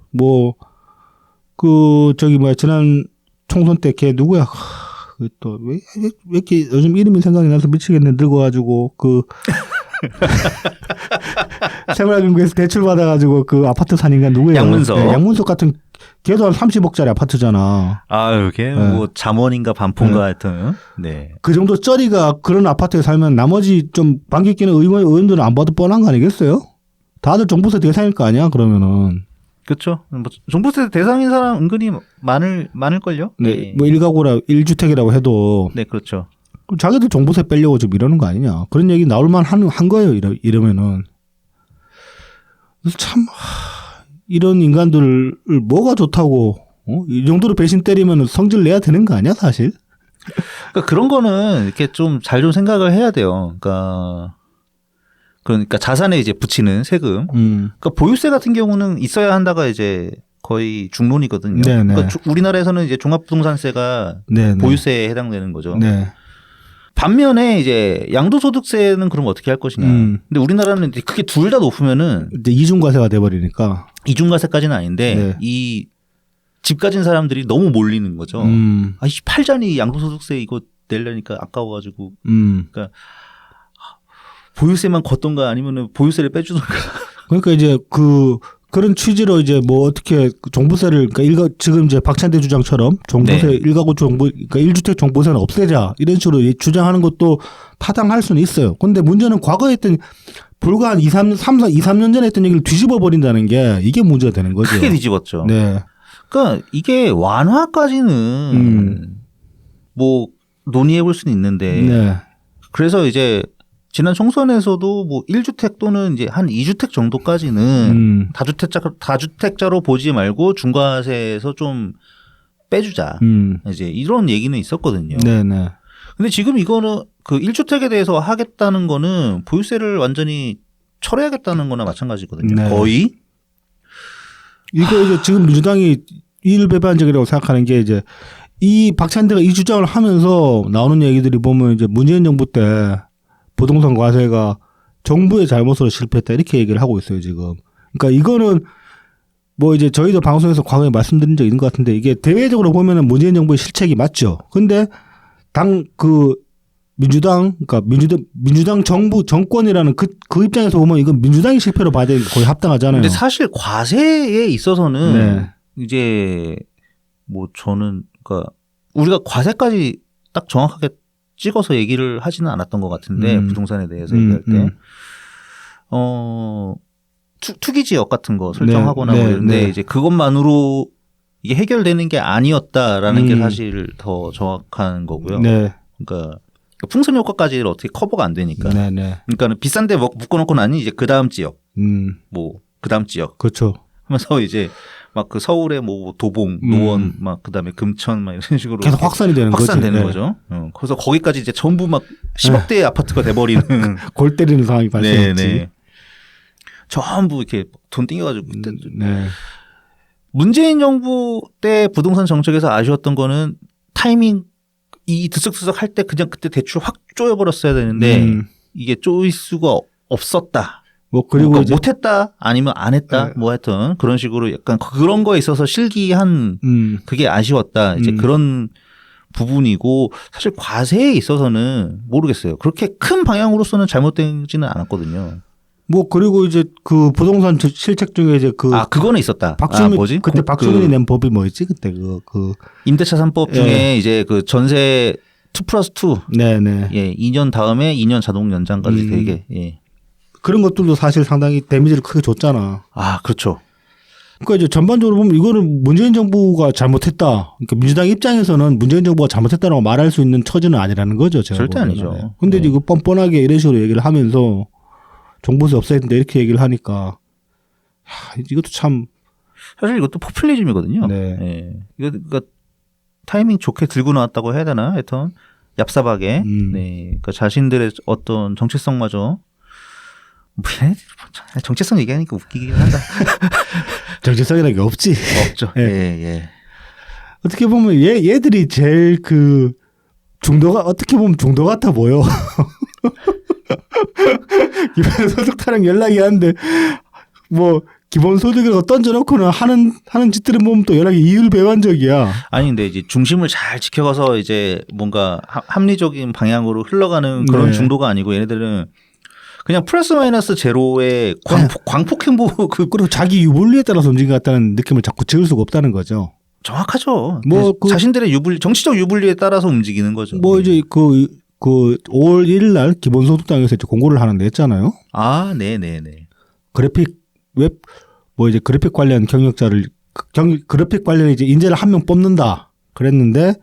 지난 총선 때 걔 누구야? 왜 이렇게 요즘 이름이 생각이 나서 미치겠네. 늙어가지고 새마을금고에서 대출 받아가지고 그 아파트 산 인간 누구예요? 양문석. 네, 양문석 같은 걔도 한 30억짜리 아파트잖아. 이게 뭐 잠원인가 반포인가 하여튼. 네. 그 정도 쩌리가 그런 아파트에 살면 나머지 좀 반기 끼는 의원들은 안 봐도 뻔한 거 아니겠어요? 다들 종부세 대상일 거 아니야 그러면은. 그렇죠. 뭐 종부세 대상인 사람 은근히 많을걸요. 네. 뭐 1주택이라고 해도. 네, 그렇죠. 자기들 종부세 빼려고 좀 이러는 거 아니냐. 그런 얘기 나올만 한 거예요. 이러면은. 그래서 참 이런 인간들을 뭐가 좋다고 이 정도로 배신 때리면 성질 내야 되는 거 아니야 사실? 그러니까 그런 거는 이렇게 좀 잘 좀 생각을 해야 돼요. 그러니까 자산에 이제 붙이는 세금. 그러니까 보유세 같은 경우는 있어야 한다가 이제 거의 중론이거든요. 네네. 그러니까 우리나라에서는 이제 종합부동산세가 네네. 보유세에 해당되는 거죠. 네. 반면에 이제 양도소득세는 그럼 어떻게 할 것이냐. 근데 우리나라는 이제 크게 둘 다 높으면은 이제 이중과세가 돼버리니까. 이중과세까지는 아닌데 네. 이 집 가진 사람들이 너무 몰리는 거죠. 팔자니 양도소득세 이거 내려니까 아까워가지고. 그러니까 보유세만 걷던가 아니면은 보유세를 빼주던가. 그러니까 이제 그런 취지로 이제 뭐 어떻게 종부세를 그러니까 지금 이제 박찬대 주장처럼 종부세 네. 일가구 그러니까 1주택 종부세는 없애자 이런 식으로 주장하는 것도 타당할 수는 있어요. 근데 문제는 과거에 했던 불과 한 2-3년 전에 했던 얘기를 뒤집어 버린다는 게 이게 문제가 되는 거죠. 크게 뒤집었죠. 네. 그러니까 이게 완화까지는 뭐 논의해 볼 수는 있는데 네. 그래서 이제 지난 총선에서도 뭐 1주택 또는 이제 한 2주택 정도까지는 다주택자로 보지 말고 중과세에서 좀 빼주자. 이제 이런 얘기는 있었거든요. 네네. 근데 지금 이거는 그 1주택에 대해서 하겠다는 거는 보유세를 완전히 철회하겠다는 거나 마찬가지거든요. 네. 거의. 이거 이제 지금 민주당이 이율배반적이라고 생각하는 게 이제 이 박찬대가 이 주장을 하면서 나오는 얘기들이 보면 이제 문재인 정부 때 부동산 과세가 정부의 잘못으로 실패했다 이렇게 얘기를 하고 있어요 지금. 그러니까 이거는 뭐 이제 저희도 방송에서 과거에 말씀드린 적 있는 것 같은데 이게 대외적으로 보면은 문재인 정부의 실책이 맞죠. 근데 당 그 민주당 그러니까 민주당 정부 정권이라는 그 입장에서 보면 이건 민주당이 실패로 봐야 되는 게 거의 합당하잖아요. 근데 사실 과세에 있어서는 네. 이제 뭐 저는 그러니까 우리가 과세까지 딱 정확하게 찍어서 얘기를 하지는 않았던 것 같은데 부동산에 대해서 얘기할 때 투기 지역 같은 거 설정하거나 네, 뭐 이런데 네. 이제 그것만으로 이게 해결되는 게 아니었다라는 게 사실 더 정확한 거고요. 네. 그러니까 풍선 효과까지 어떻게 커버가 안 되니까. 네, 네. 그러니까 비싼데 묶어놓고 나니 이제 그 다음 지역, 뭐 그 다음 지역. 그렇죠. 하면서 이제 막 그 서울에 뭐 도봉, 노원, 막 그다음에 금천 막 이런 식으로 계속 확산이 되는 확산되는 거지. 거죠. 그래서 거기까지 이제 전부 막 10억대의 아파트가 돼버리는 골 때리는 상황이 발생했지. 네. 전부 이렇게 돈 띵겨가지고 그때 네. 문재인 정부 때 부동산 정책에서 아쉬웠던 거는 타이밍 이 드석드석 할 때 그냥 그때 대출 확 쪼여버렸어야 되는데 이게 쪼일 수가 없었다. 뭐 그리고 그러니까 이제 못했다 아니면 안 했다 네. 뭐 하여튼 그런 식으로 약간 그런 거에 있어서 실기한 그게 아쉬웠다. 이제 그런 부분이고 사실 과세에 있어서는 모르겠어요. 그렇게 큰 방향으로서는 잘못되지는 않았거든요. 뭐 그리고 이제 그 부동산 실책 중에 이제 그 그거는 있었다. 박주민 뭐지? 그때 박주민이 낸 법이 뭐였지 그때 그 임대차 3법 중에 예. 이제 그 전세 2+2 네네. 예, 2년 다음에 2년 자동 연장까지 되게 예. 그런 것들도 사실 상당히 데미지를 크게 줬잖아. 그렇죠. 그러니까 이제 전반적으로 보면 이거는 문재인 정부가 잘못했다. 그러니까 민주당 입장에서는 문재인 정부가 잘못했다라고 말할 수 있는 처지는 아니라는 거죠. 제가 절대 보면은. 아니죠. 근데 네. 이거 뻔뻔하게 이런 식으로 얘기를 하면서 종부세 없애야 된다 이렇게 얘기를 하니까 이것도 참 사실 이것도 포퓰리즘이거든요. 네. 예. 이거 그러니까 타이밍 좋게 들고 나왔다고 해야 되나? 하여튼 얍삽하게 네. 그러니까 자신들의 어떤 정체성마저 정체성 얘기하니까 웃기긴 한다. 정체성이라는 게 없지. 없죠. 예. 예. 어떻게 보면 얘들이 제일 그 중도가 어떻게 보면 중도 같아 보여. 기본소득타령 연락이 하는데 뭐 기본소득이라고 던져놓고는 하는 짓들은 보면 또 연락이 이율배반적이야. 아니 근데 이제 중심을 잘 지켜가서 이제 뭔가 합리적인 방향으로 흘러가는 그런 네. 중도가 아니고 얘네들은 그냥 플러스 마이너스 제로의 광폭 행보 그리고 자기 유불리에 따라서 움직인 것 같다는 느낌을 자꾸 지울 수가 없다는 거죠. 정확하죠. 뭐 자신들의 정치적 유불리에 따라서 움직이는 거죠. 뭐 이제 그 5월 1일 날 기본소득당에서 이제 공고를 하는데 했잖아요. 네네네. 그래픽 웹 뭐 이제 그래픽 관련 경력자를 그래픽 관련 이제 인재를 한 명 뽑는다 그랬는데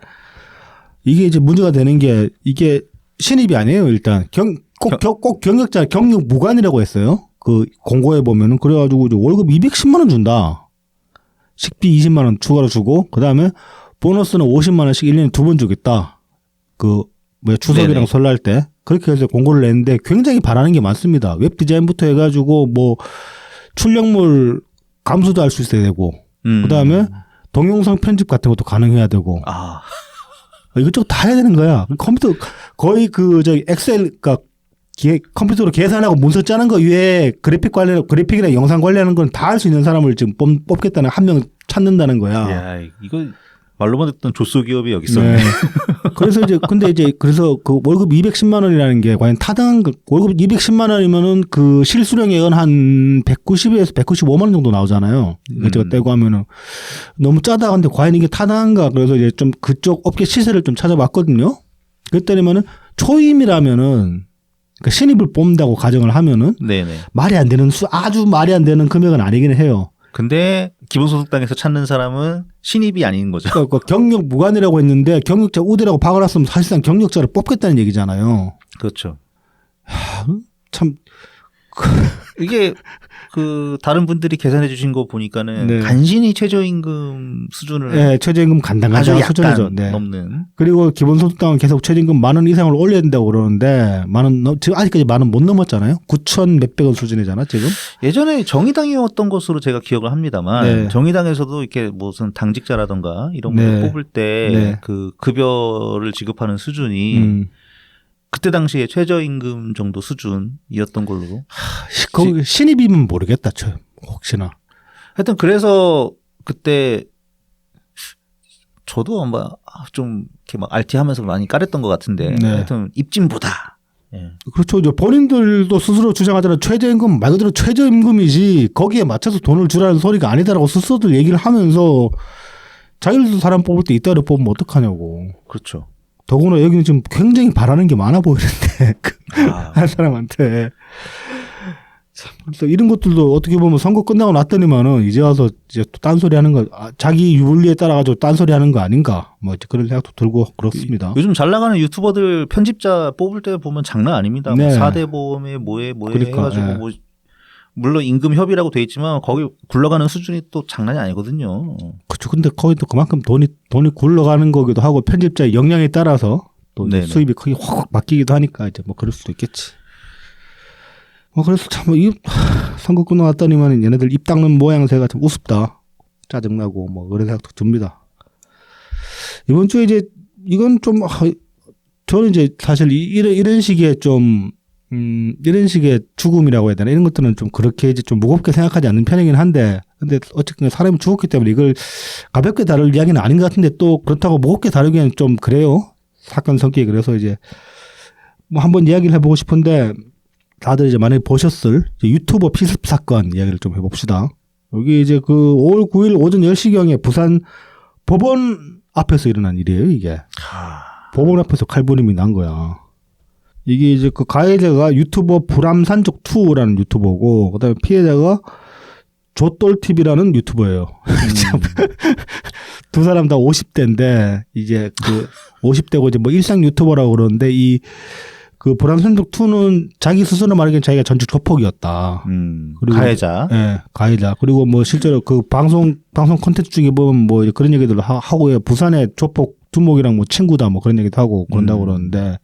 이게 이제 문제가 되는 게 이게 신입이 아니에요. 일단 꼭 경력자 경력 무관이라고 했어요. 그 공고에 보면은 그래가지고 이제 월급 210만 원 준다. 식비 20만 원 추가로 주고 그 다음에 보너스는 50만 원씩 1년에 2번 주겠다. 그 뭐야 추석이랑 네네. 설날 때 그렇게 해서 공고를 냈는데 굉장히 바라는 게 많습니다. 웹 디자인부터 해가지고 뭐 출력물 감수도 할 수 있어야 되고 그 다음에 동영상 편집 같은 것도 가능해야 되고 이것저것 다 해야 되는 거야. 컴퓨터 거의 엑셀 그러니까 컴퓨터로 계산하고 문서 짜는 거 위에 그래픽이나 영상 관리하는 건 다 할 수 있는 사람을 지금 뽑겠다는 한 명 찾는다는 거야. 야, 이거 말로만 듣던 조소 기업이 여기 있었네. 네. 그래서 그래서 그 월급 210만 원이라는 게 과연 타당한 월급 210만 원이면은 그 실수령액은 한 190에서 195만 원 정도 나오잖아요. 이것저것 떼고 하면은 너무 짜다. 근데 과연 이게 타당한가? 그래서 이제 좀 그쪽 업계 시세를 좀 찾아봤거든요. 그랬더니면은 초임이라면은 그러니까 신입을 뽑는다고 가정을 하면은 네네. 말이 안 되는 아주 말이 안 되는 금액은 아니긴 해요. 근데 기본소득당에서 찾는 사람은 신입이 아닌 거죠. 그러니까 경력 무관이라고 했는데 경력자 우대라고 박아놨으면 사실상 경력자를 뽑겠다는 얘기잖아요. 그렇죠. 참 이게 그 다른 분들이 계산해 주신 거 보니까는 네. 간신히 최저임금 수준을 네, 최저임금 아주 간당간당한 수준이죠. 약간 네. 넘는. 그리고 기본소득당은 계속 최저임금 10,000원 이상을 올려야 된다고 그러는데 지금 아직까지 10,000원 못 넘었잖아요. 9,000 몇백 원 수준이잖아 지금. 예전에 정의당이었던 것으로 제가 기억을 합니다만 네. 정의당에서도 이렇게 무슨 당직자라던가 이런 걸 네. 뽑을 때 네. 그 급여를 지급하는 수준이 그때 당시에 최저임금 정도 수준이었던 걸로. 거기 신입이면 모르겠다. 혹시나. 하여튼 그래서 그때 저도 아마 좀 이렇게 막 RT하면서 많이 까랬던 것 같은데 네. 하여튼 입진보다. 예. 그렇죠. 이제 본인들도 스스로 주장하자면 최저임금 말 그대로 최저임금이지 거기에 맞춰서 돈을 주라는 소리가 아니다라고 스스로들 얘기를 하면서 자기들도 사람 뽑을 때 이따위로 뽑으면 어떡하냐고. 그렇죠. 더구나 여기는 지금 굉장히 바라는 게 많아 보이는데 한 사람한테. 참, 그래서 이런 것들도 어떻게 보면 선거 끝나고 났더니만은 이제 와서 이제 또 딴소리 하는 거, 자기 윤리에 따라가지고 딴소리 하는 거 아닌가. 뭐 그런 생각도 들고 그렇습니다. 요즘 잘 나가는 유튜버들 편집자 뽑을 때 보면 장난 아닙니다. 네. 뭐 4대 보험에 뭐에 그러니까, 해가지고 예. 뭐 물론 임금 협의라고 돼 있지만 거기 굴러가는 수준이 또 장난이 아니거든요. 그렇죠. 근데 거기 또 그만큼 돈이 굴러가는 거기도 하고 편집자의 역량에 따라서 또 네네. 수입이 크게 확 바뀌기도 하니까 이제 뭐 그럴 수도 있겠지. 그래서 참, 선거 끝나왔더니만 얘네들 입 닦는 모양새가 참 우습다. 짜증나고 뭐 그런 생각도 듭니다. 이번 주에 이제 이건 좀, 저는 이제 사실 이런 식의 좀, 이런 식의 죽음이라고 해야 되나? 이런 것들은 좀 그렇게 이제 좀 무겁게 생각하지 않는 편이긴 한데, 근데 어쨌든 사람이 죽었기 때문에 이걸 가볍게 다룰 이야기는 아닌 것 같은데 또 그렇다고 무겁게 다루기에는 좀 그래요. 사건 성격이. 그래서 이제 뭐 한번 이야기를 해보고 싶은데, 다들 이제 만약에 보셨을 유튜버 피습 사건 이야기를 좀 해봅시다. 여기 이제 그 5월 9일 오전 10시경에 부산 법원 앞에서 일어난 일이에요, 이게. 법원 앞에서 칼부림이 난 거야. 이게 이제 그 가해자가 유튜버 불암산적2라는 유튜버고, 그 다음에 피해자가 조똘TV라는 유튜버예요. 두 사람 다 50대인데, 이제 그 50대고 이제 뭐 일상 유튜버라고 그러는데, 그 불암산적2는 자기 스스로 말하기엔 자기가 전직 조폭이었다. 그리고 가해자. 예, 가해자. 그리고 뭐 실제로 그 방송 콘텐츠 중에 보면 뭐 그런 얘기들도 하고, 부산의 조폭 두목이랑 뭐 친구다 뭐 그런 얘기도 하고 그런다고 그러는데,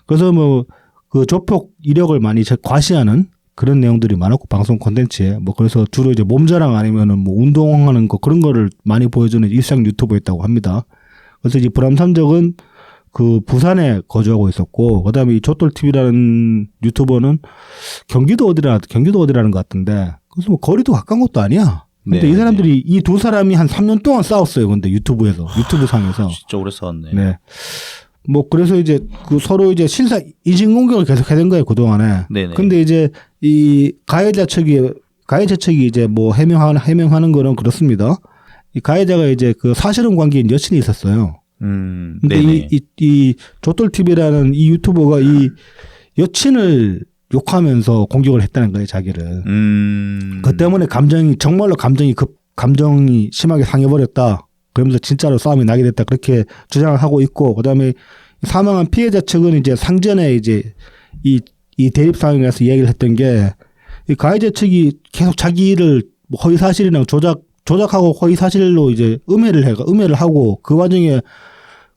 그래서 뭐 그 조폭 이력을 많이 과시하는 그런 내용들이 많았고, 방송 콘텐츠에 뭐 그래서 주로 이제 몸자랑 아니면은 뭐 운동하는 거 그런 거를 많이 보여주는 일상 유튜버였다고 합니다. 그래서 이 불암산적은 그 부산에 거주하고 있었고, 그다음에 이 조똘TV라는 유튜버는 경기도 어디라는 것 같은데, 그래서 뭐 거리도 가까운 것도 아니야. 근데 네, 이 사람들이 이 두 사람이 한 3년 동안 싸웠어요. 근데 유튜브 상에서. 진짜 오래 싸웠네. 네. 뭐 그래서 이제 그 서로 이제 인신 공격을 계속 해야 된 거예요, 그동안에. 네네. 근데 이제 이 가해자 측이 이제 뭐 해명하는 거는 그렇습니다. 이 가해자가 이제 그 사실혼 관계인 여친이 있었어요. 근데 이 조똘TV라는 이 유튜버가 이 여친을 욕하면서 공격을 했다는 거예요, 자기를. 그 때문에 정말로 감정이 심하게 상해버렸다. 그러면서 진짜로 싸움이 나게 됐다. 그렇게 주장을 하고 있고, 그 다음에 사망한 피해자 측은 이제 상전에 이제 이 대립 상황에서 이야기를 했던 게, 이 가해자 측이 계속 자기를 허위 사실이랑 조작하고 허위 사실로 이제 음해를 하고, 그 와중에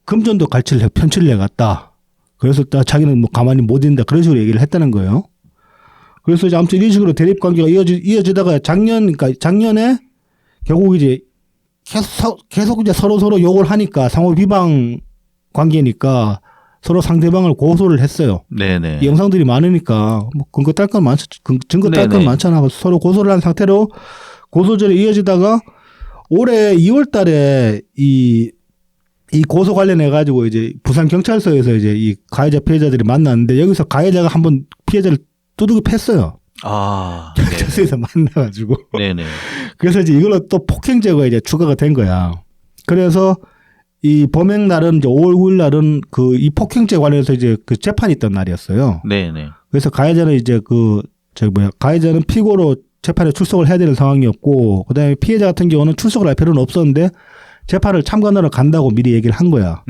금전도 편취를 해갔다. 그래서 자기는 뭐 가만히 못 있는다. 그런 식으로 얘기를 했다는 거예요. 그래서 이제 아무튼 이런 식으로 대립 관계가 이어지다가 작년에 결국 이제 계속 이제 서로 욕을 하니까 상호 비방 관계니까 서로 상대방을 고소를 했어요. 네네. 이 영상들이 많으니까 뭐 증거 딸 건 많잖아. 서로 고소를 한 상태로 고소절이 이어지다가 올해 2월 달에 이 고소 관련해 가지고 이제 부산 경찰서에서 이제 이 가해자 피해자들이 만났는데, 여기서 가해자가 한번 피해자를 두둑이 팼어요. 경찰서에서 만나가지고. 네네. 그래서 이제 이걸로 또 폭행죄가 이제 추가가 된 거야. 그래서 이 범행 날은 이제 5월 9일 날은 그 이 폭행죄 관련해서 이제 그 재판이 있던 날이었어요. 네네. 그래서 가해자는 이제 가해자는 피고로 재판에 출석을 해야 되는 상황이었고 그다음에 피해자 같은 경우는 출석을 할 필요는 없었는데 재판을 참관하러 간다고 미리 얘기를 한 거야.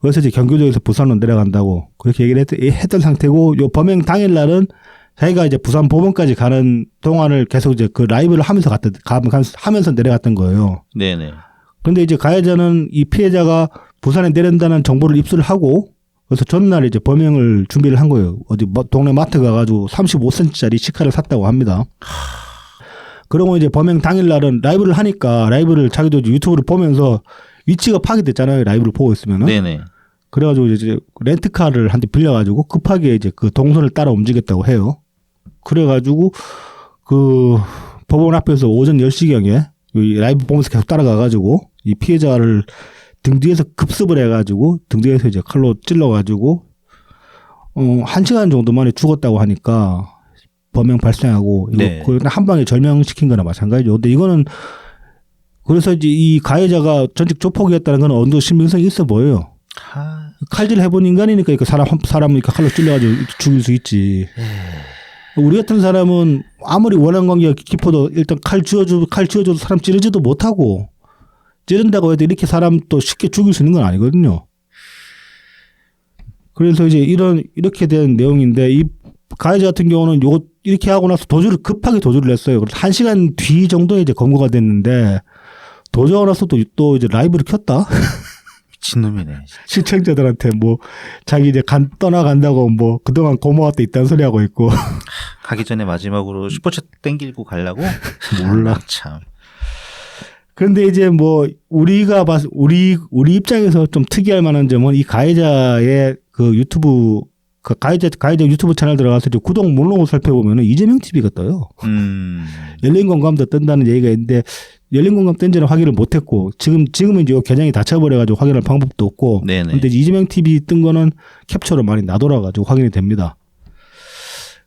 그래서 이제 경기도에서 부산으로 내려간다고 그렇게 얘기를 했던 상태고 요 범행 당일 날은 자기가 이제 부산 법원까지 가는 동안을 계속 이제 그 라이브를 하면서 내려갔던 거예요. 네네. 근데 이제 가해자는 이 피해자가 부산에 내린다는 정보를 입수를 하고 그래서 전날 이제 범행을 준비를 한 거예요. 어디 동네 마트 가가지고 35cm짜리 시카를 샀다고 합니다. 그러고 이제 범행 당일 날은 라이브를 하니까 라이브를 자기도 유튜브를 보면서 위치가 파악됐잖아요. 라이브를 보고 있으면은. 네네. 그래가지고 이제 렌트카를 한 대 빌려가지고 급하게 이제 그 동선을 따라 움직였다고 해요. 그래가지고 그 법원 앞에서 오전 10시경에 라이브 보면서 계속 따라가가지고 이 피해자를 등 뒤에서 급습을 해가지고 등 뒤에서 이제 칼로 찔러가지고 1시간 정도 만에 죽었다고 하니까 범행 발생하고 네. 이거 한 방에 절명시킨 거나 마찬가지죠. 근데 이거는 그래서 이제 이 가해자가 전직 조폭이었다는 건 어느 정도 신빙성이 있어 보여요. 칼질 해본 인간이니까 사람을 이렇게 칼로 찔러가지고 죽일 수 있지. 우리 같은 사람은 아무리 원한 관계가 깊어도 일단 칼 쥐어줘도 사람 찌르지도 못하고 찌른다고 해도 이렇게 사람 또 쉽게 죽일 수 있는 건 아니거든요. 그래서 이제 이렇게 된 내용인데 이 가해자 같은 경우는 요거 이렇게 하고 나서 급하게 도주를 했어요. 그래서 1시간 뒤 정도에 이제 검거가 됐는데 도주하고 나서 또 이제 라이브를 켰다. 미친놈이네. 시청자들한테 뭐 자기 이제 떠나간다고 뭐 그동안 고마웠다 있다는 소리 하고 있고. 가기 전에 마지막으로 슈퍼챗 땡기고 가려고? 몰라. 참. 그런데 이제 뭐 우리가 우리 입장에서 좀 특이할 만한 점은 이 가해자의 그 유튜브 가해자 유튜브 채널 들어가서 이제 구독 목록을 살펴보면은 이재명 TV가 떠요. 열린 공감도 뜬다는 얘기가 있는데 열린 공감 뜬지는 확인을 못했고 지금은 이제 계정이 닫혀버려가지고 확인할 방법도 없고. 네네. 근데 이재명 TV 뜬 거는 캡처로 많이 나돌아가지고 확인이 됩니다.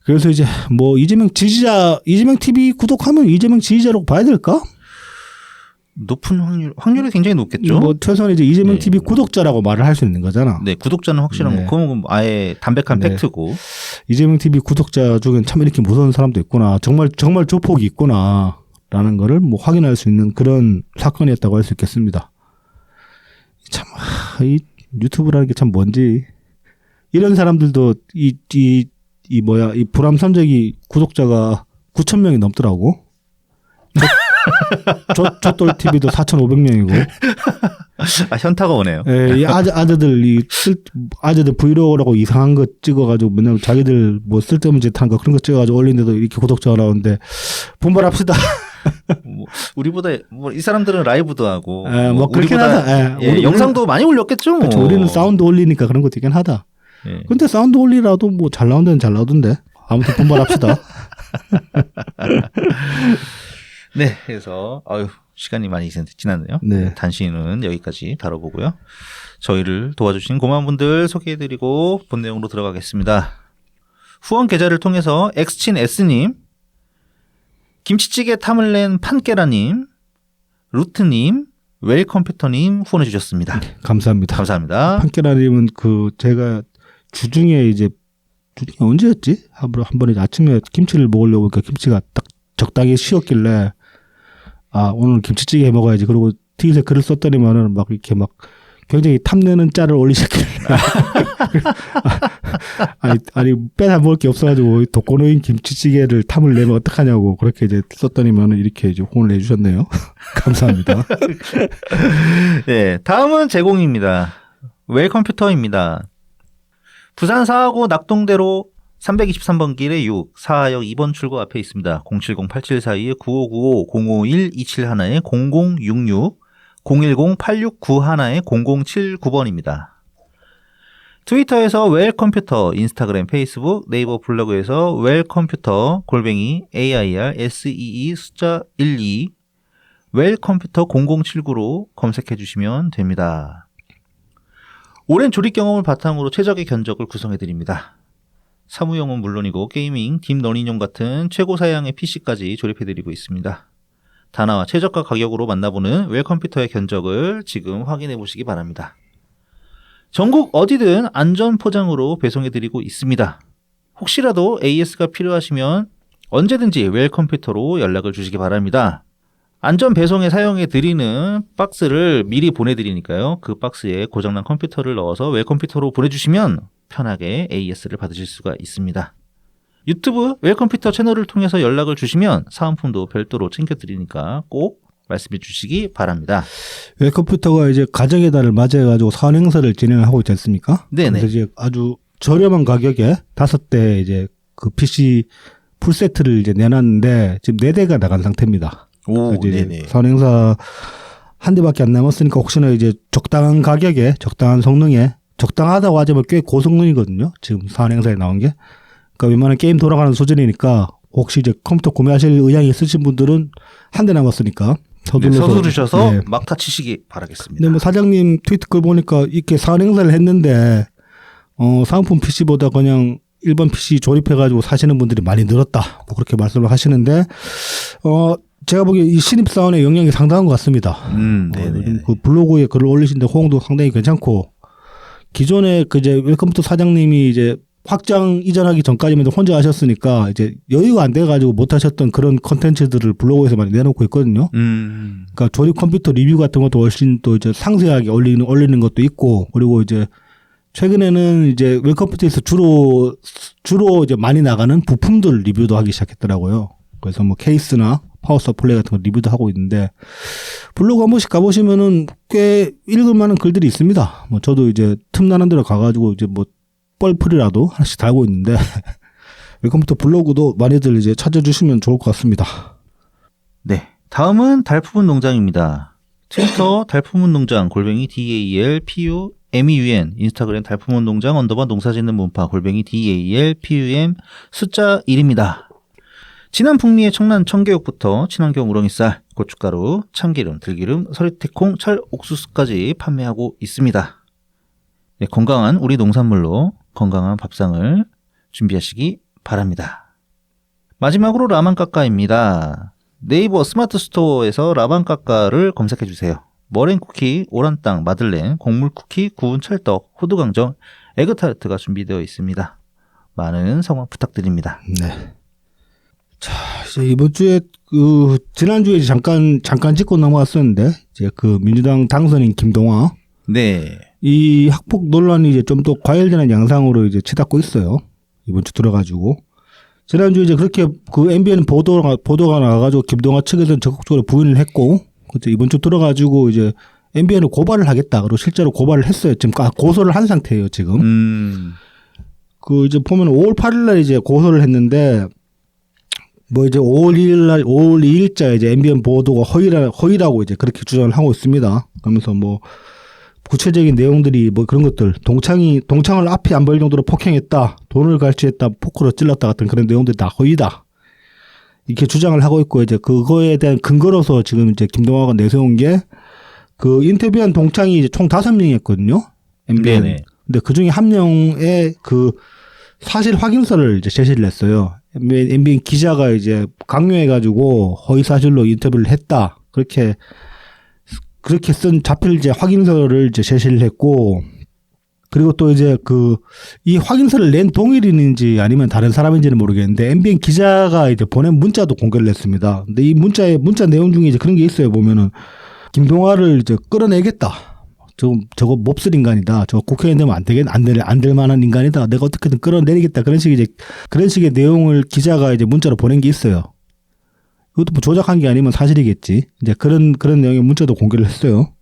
그래서 이제 뭐 이재명 TV 구독하면 이재명 지지자로 봐야 될까? 높은 확률이 굉장히 높겠죠. 뭐 최소한 이제 이재명 네. TV 구독자라고 말을 할 수 있는 거잖아. 네, 구독자는 확실한 네. 거. 그건 아예 담백한 네. 팩트고. 이재명 TV 구독자 중엔 참 이렇게 무서운 사람도 있구나. 정말 조폭이 있구나라는 거를 뭐 확인할 수 있는 그런 사건이었다고 할 수 있겠습니다. 참 이 유튜브라는 게 참 뭔지 이런 사람들도 이 불암선적이 구독자가 9,000명이 넘더라고. 조돌 TV도 4,500명이고. 아, 현타가 오네요. 예, 이 아재들 브이로그라고 이상한 거 찍어가지고 맨날 자기들 뭐 쓸데없는 짓 한 거 그런 거 찍어가지고 올리는데도 이렇게 구독자가 나오는데 분발합시다. 뭐 우리보다 뭐 이 사람들은 라이브도 하고. 뭐 그렇긴 하다. 영상도 많이 올렸겠죠. 뭐. 그렇죠. 우리는 사운드 올리니까 그런 것도 있긴 하다. 예. 근데 사운드 올리라도 뭐 잘 나온 데는 잘 나오던데. 아무튼 분발합시다. 네, 그래서 시간이 많이 지났네요. 네. 단신은 여기까지 다뤄보고요. 저희를 도와주신 고마운 분들 소개해드리고 본 내용으로 들어가겠습니다. 후원 계좌를 통해서 엑스친 S님, 김치찌개 탐을 낸 판깨라님, 루트님, 웰컴퓨터님 후원해 주셨습니다. 네, 감사합니다. 감사합니다. 판깨라님은 제가 주중에 언제였지? 한 번에 아침에 김치를 먹으려고 그러니까 김치가 딱 적당히 식었길래 오늘 김치찌개 해 먹어야지. 그리고 트윗에 글을 썼더니만은 막 이렇게 막 굉장히 탐내는 짤을 올리셨길래 아니 빼다 먹을 게 없어가지고 독거노인 김치찌개를 탐을 내면 어떡하냐고 그렇게 이제 썼더니만은 이렇게 이제 후원을 해주셨네요. 감사합니다. 네, 다음은 제공입니다. 웰컴퓨터입니다. 부산 4하고 낙동대로 323번 길의 6, 4하역 2번 출구 앞에 있습니다. 070-8742-9595, 051-271-0066, 010-8691-0079번입니다. 트위터에서 웰컴퓨터, 인스타그램, 페이스북, 네이버 블로그에서 웰컴퓨터 @AIRSEE 숫자 12 웰컴퓨터 0079로 검색해 주시면 됩니다. 오랜 조립 경험을 바탕으로 최적의 견적을 구성해 드립니다. 사무용은 물론이고 게이밍, 딥러닝용 같은 최고 사양의 PC까지 조립해 드리고 있습니다. 다나와 최저가 가격으로 만나보는 웰컴퓨터의 견적을 지금 확인해 보시기 바랍니다. 전국 어디든 안전 포장으로 배송해 드리고 있습니다. 혹시라도 AS가 필요하시면 언제든지 웰컴퓨터로 연락을 주시기 바랍니다. 안전 배송에 사용해 드리는 박스를 미리 보내드리니까요. 그 박스에 고장난 컴퓨터를 넣어서 웰컴퓨터로 보내주시면 편하게 AS를 받으실 수가 있습니다. 유튜브 웰컴퓨터 채널을 통해서 연락을 주시면 사은품도 별도로 챙겨드리니까 꼭 말씀해 주시기 바랍니다. 웰컴퓨터가 이제 가정의 달을 맞이해가지고 사은 행사를 진행하고 있지 않습니까? 네네. 그래서 이제 아주 저렴한 가격에 5대 이제 그 PC 풀 세트를 이제 내놨는데 지금 4대가 나간 상태입니다. 오, 네네. 사은 행사 한 대밖에 안 남았으니까 혹시나 이제 적당한 가격에 적당한 성능에 적당하다고 하지만 꽤 고성능이거든요. 지금 사은 행사에 나온 게. 그러니까 웬만한 게임 돌아가는 수준이니까 혹시 이제 컴퓨터 구매하실 의향이 있으신 분들은 한 대 남았으니까 서두르셔서 네. 막타 치시기 바라겠습니다. 근데 뭐 사장님 트위터 글 보니까 이렇게 사은 행사를 했는데 사은품 PC보다 그냥 일반 PC 조립해가지고 사시는 분들이 많이 늘었다. 뭐 그렇게 말씀을 하시는데 제가 보기에 이 신입 사원의 영향이 상당한 것 같습니다. 네네. 그 블로그에 글을 올리시는데 호응도 상당히 괜찮고 기존에 그 이제 웰컴퓨터 사장님이 이제 확장 이전하기 전까지만 혼자 하셨으니까 이제 여유가 안 돼가지고 못 하셨던 그런 컨텐츠들을 블로그에서 많이 내놓고 있거든요. 그러니까 조립 컴퓨터 리뷰 같은 것도 훨씬 또 이제 상세하게 올리는 것도 있고 그리고 이제 최근에는 이제 웰컴퓨터에서 주로 이제 많이 나가는 부품들 리뷰도 하기 시작했더라고요. 그래서 뭐 케이스나 파워 서플라이 같은 거 리뷰도 하고 있는데 블로그 한 번씩 가보시면은 꽤 읽을 만한 글들이 있습니다. 뭐 저도 이제 틈나는 데로 가가지고 이제 뭐 뻘풀이라도 하나씩 달고 있는데 웰컴퓨터 블로그도 많이들 이제 찾아주시면 좋을 것 같습니다. 네. 다음은 달품은 농장입니다. 트위터 달품은 농장 @ DALPUMEUN 인스타그램 달품은 농장 _ 농사짓는 문파 _ DALPUM 숫자 1입니다. 진한 풍미의 청란 청개육부터 친환경 우렁이쌀, 고춧가루, 참기름, 들기름, 서리태콩, 찰 옥수수까지 판매하고 있습니다. 네, 건강한 우리 농산물로 건강한 밥상을 준비하시기 바랍니다. 마지막으로 라만까까입니다. 네이버 스마트 스토어에서 라만까까를 검색해 주세요. 머랭쿠키, 오란땅, 마들렌, 곡물쿠키, 구운 찰떡, 호두강정, 에그타르트가 준비되어 있습니다. 많은 성원 부탁드립니다. 네. 자, 이제 이번 주에 지난주에 잠깐 짚고 넘어갔었는데 이제 그 민주당 당선인 김동완 네. 이 학폭 논란이 이제 좀 더 과열되는 양상으로 이제 치닫고 있어요. 이번 주 들어가지고. 지난주 이제 그렇게 그 MBN 보도가 나와가지고 김동완 측에서는 적극적으로 부인을 했고, 그때 이번 주 들어가지고 이제 MBN을 고발을 하겠다. 그리고 실제로 고발을 했어요. 지금 고소를 한 상태예요, 지금. 그 이제 보면 5월 8일 날 이제 고소를 했는데, 뭐 이제 5월 2일자 이제 MBN 보도가 허위라고 이제 그렇게 주장을 하고 있습니다. 그러면서 뭐, 구체적인 내용들이 뭐 그런 것들 동창을 앞이 안 보일 정도로 폭행했다, 돈을 갈취했다, 포크로 찔렀다 같은 그런 내용들이 다 허위다 이렇게 주장을 하고 있고 이제 그거에 대한 근거로서 지금 이제 김동완가 내세운 게 그 인터뷰한 동창이 이제 총 5명이었거든요. MBN. 네네. 근데 그 중에 한 명의 그 사실 확인서를 이제 제시를 했어요. MBN 기자가 이제 강요해가지고 허위 사실로 인터뷰를 했다 그렇게 쓴 자필 이제 확인서를 이제 제시를 했고, 그리고 또 이제 이 확인서를 낸 동일인인지 아니면 다른 사람인지는 모르겠는데, MBN 기자가 이제 보낸 문자도 공개를 했습니다. 근데 이 문자 내용 중에 이제 그런 게 있어요. 보면은, 김동완을 이제 끌어내겠다. 저거 몹쓸 인간이다. 저거 국회의원 되면 안 될 만한 인간이다. 내가 어떻게든 끌어내리겠다. 그런 식의 내용을 기자가 이제 문자로 보낸 게 있어요. 이것도 뭐 조작한 게 아니면 사실이겠지. 이제 그런 내용의 문자도 공개를 했어요.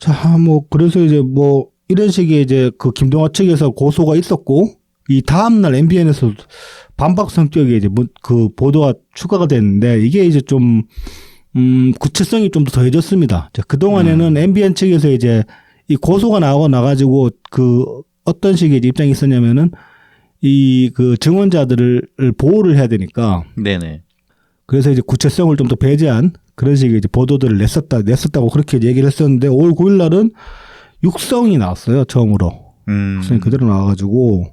자, 뭐, 그래서 이제 뭐, 이런 식의 이제 그 김동완 측에서 고소가 있었고, 이 다음날 MBN에서 반박 성격의 이제 그 보도가 추가가 됐는데, 이게 이제 좀, 구체성이 좀 더 더해졌습니다. 그동안에는 MBN 측에서 이제 이 고소가 나가지고 어떤 식의 입장이 있었냐면은, 그 증언자들을 보호를 해야 되니까. 네네. 그래서 이제 구체성을 좀 더 배제한 그런 식의 이제 보도들을 냈었다고 그렇게 얘기를 했었는데 5월 9일 날은 육성이 나왔어요, 처음으로. 육성이 그대로 나와가지고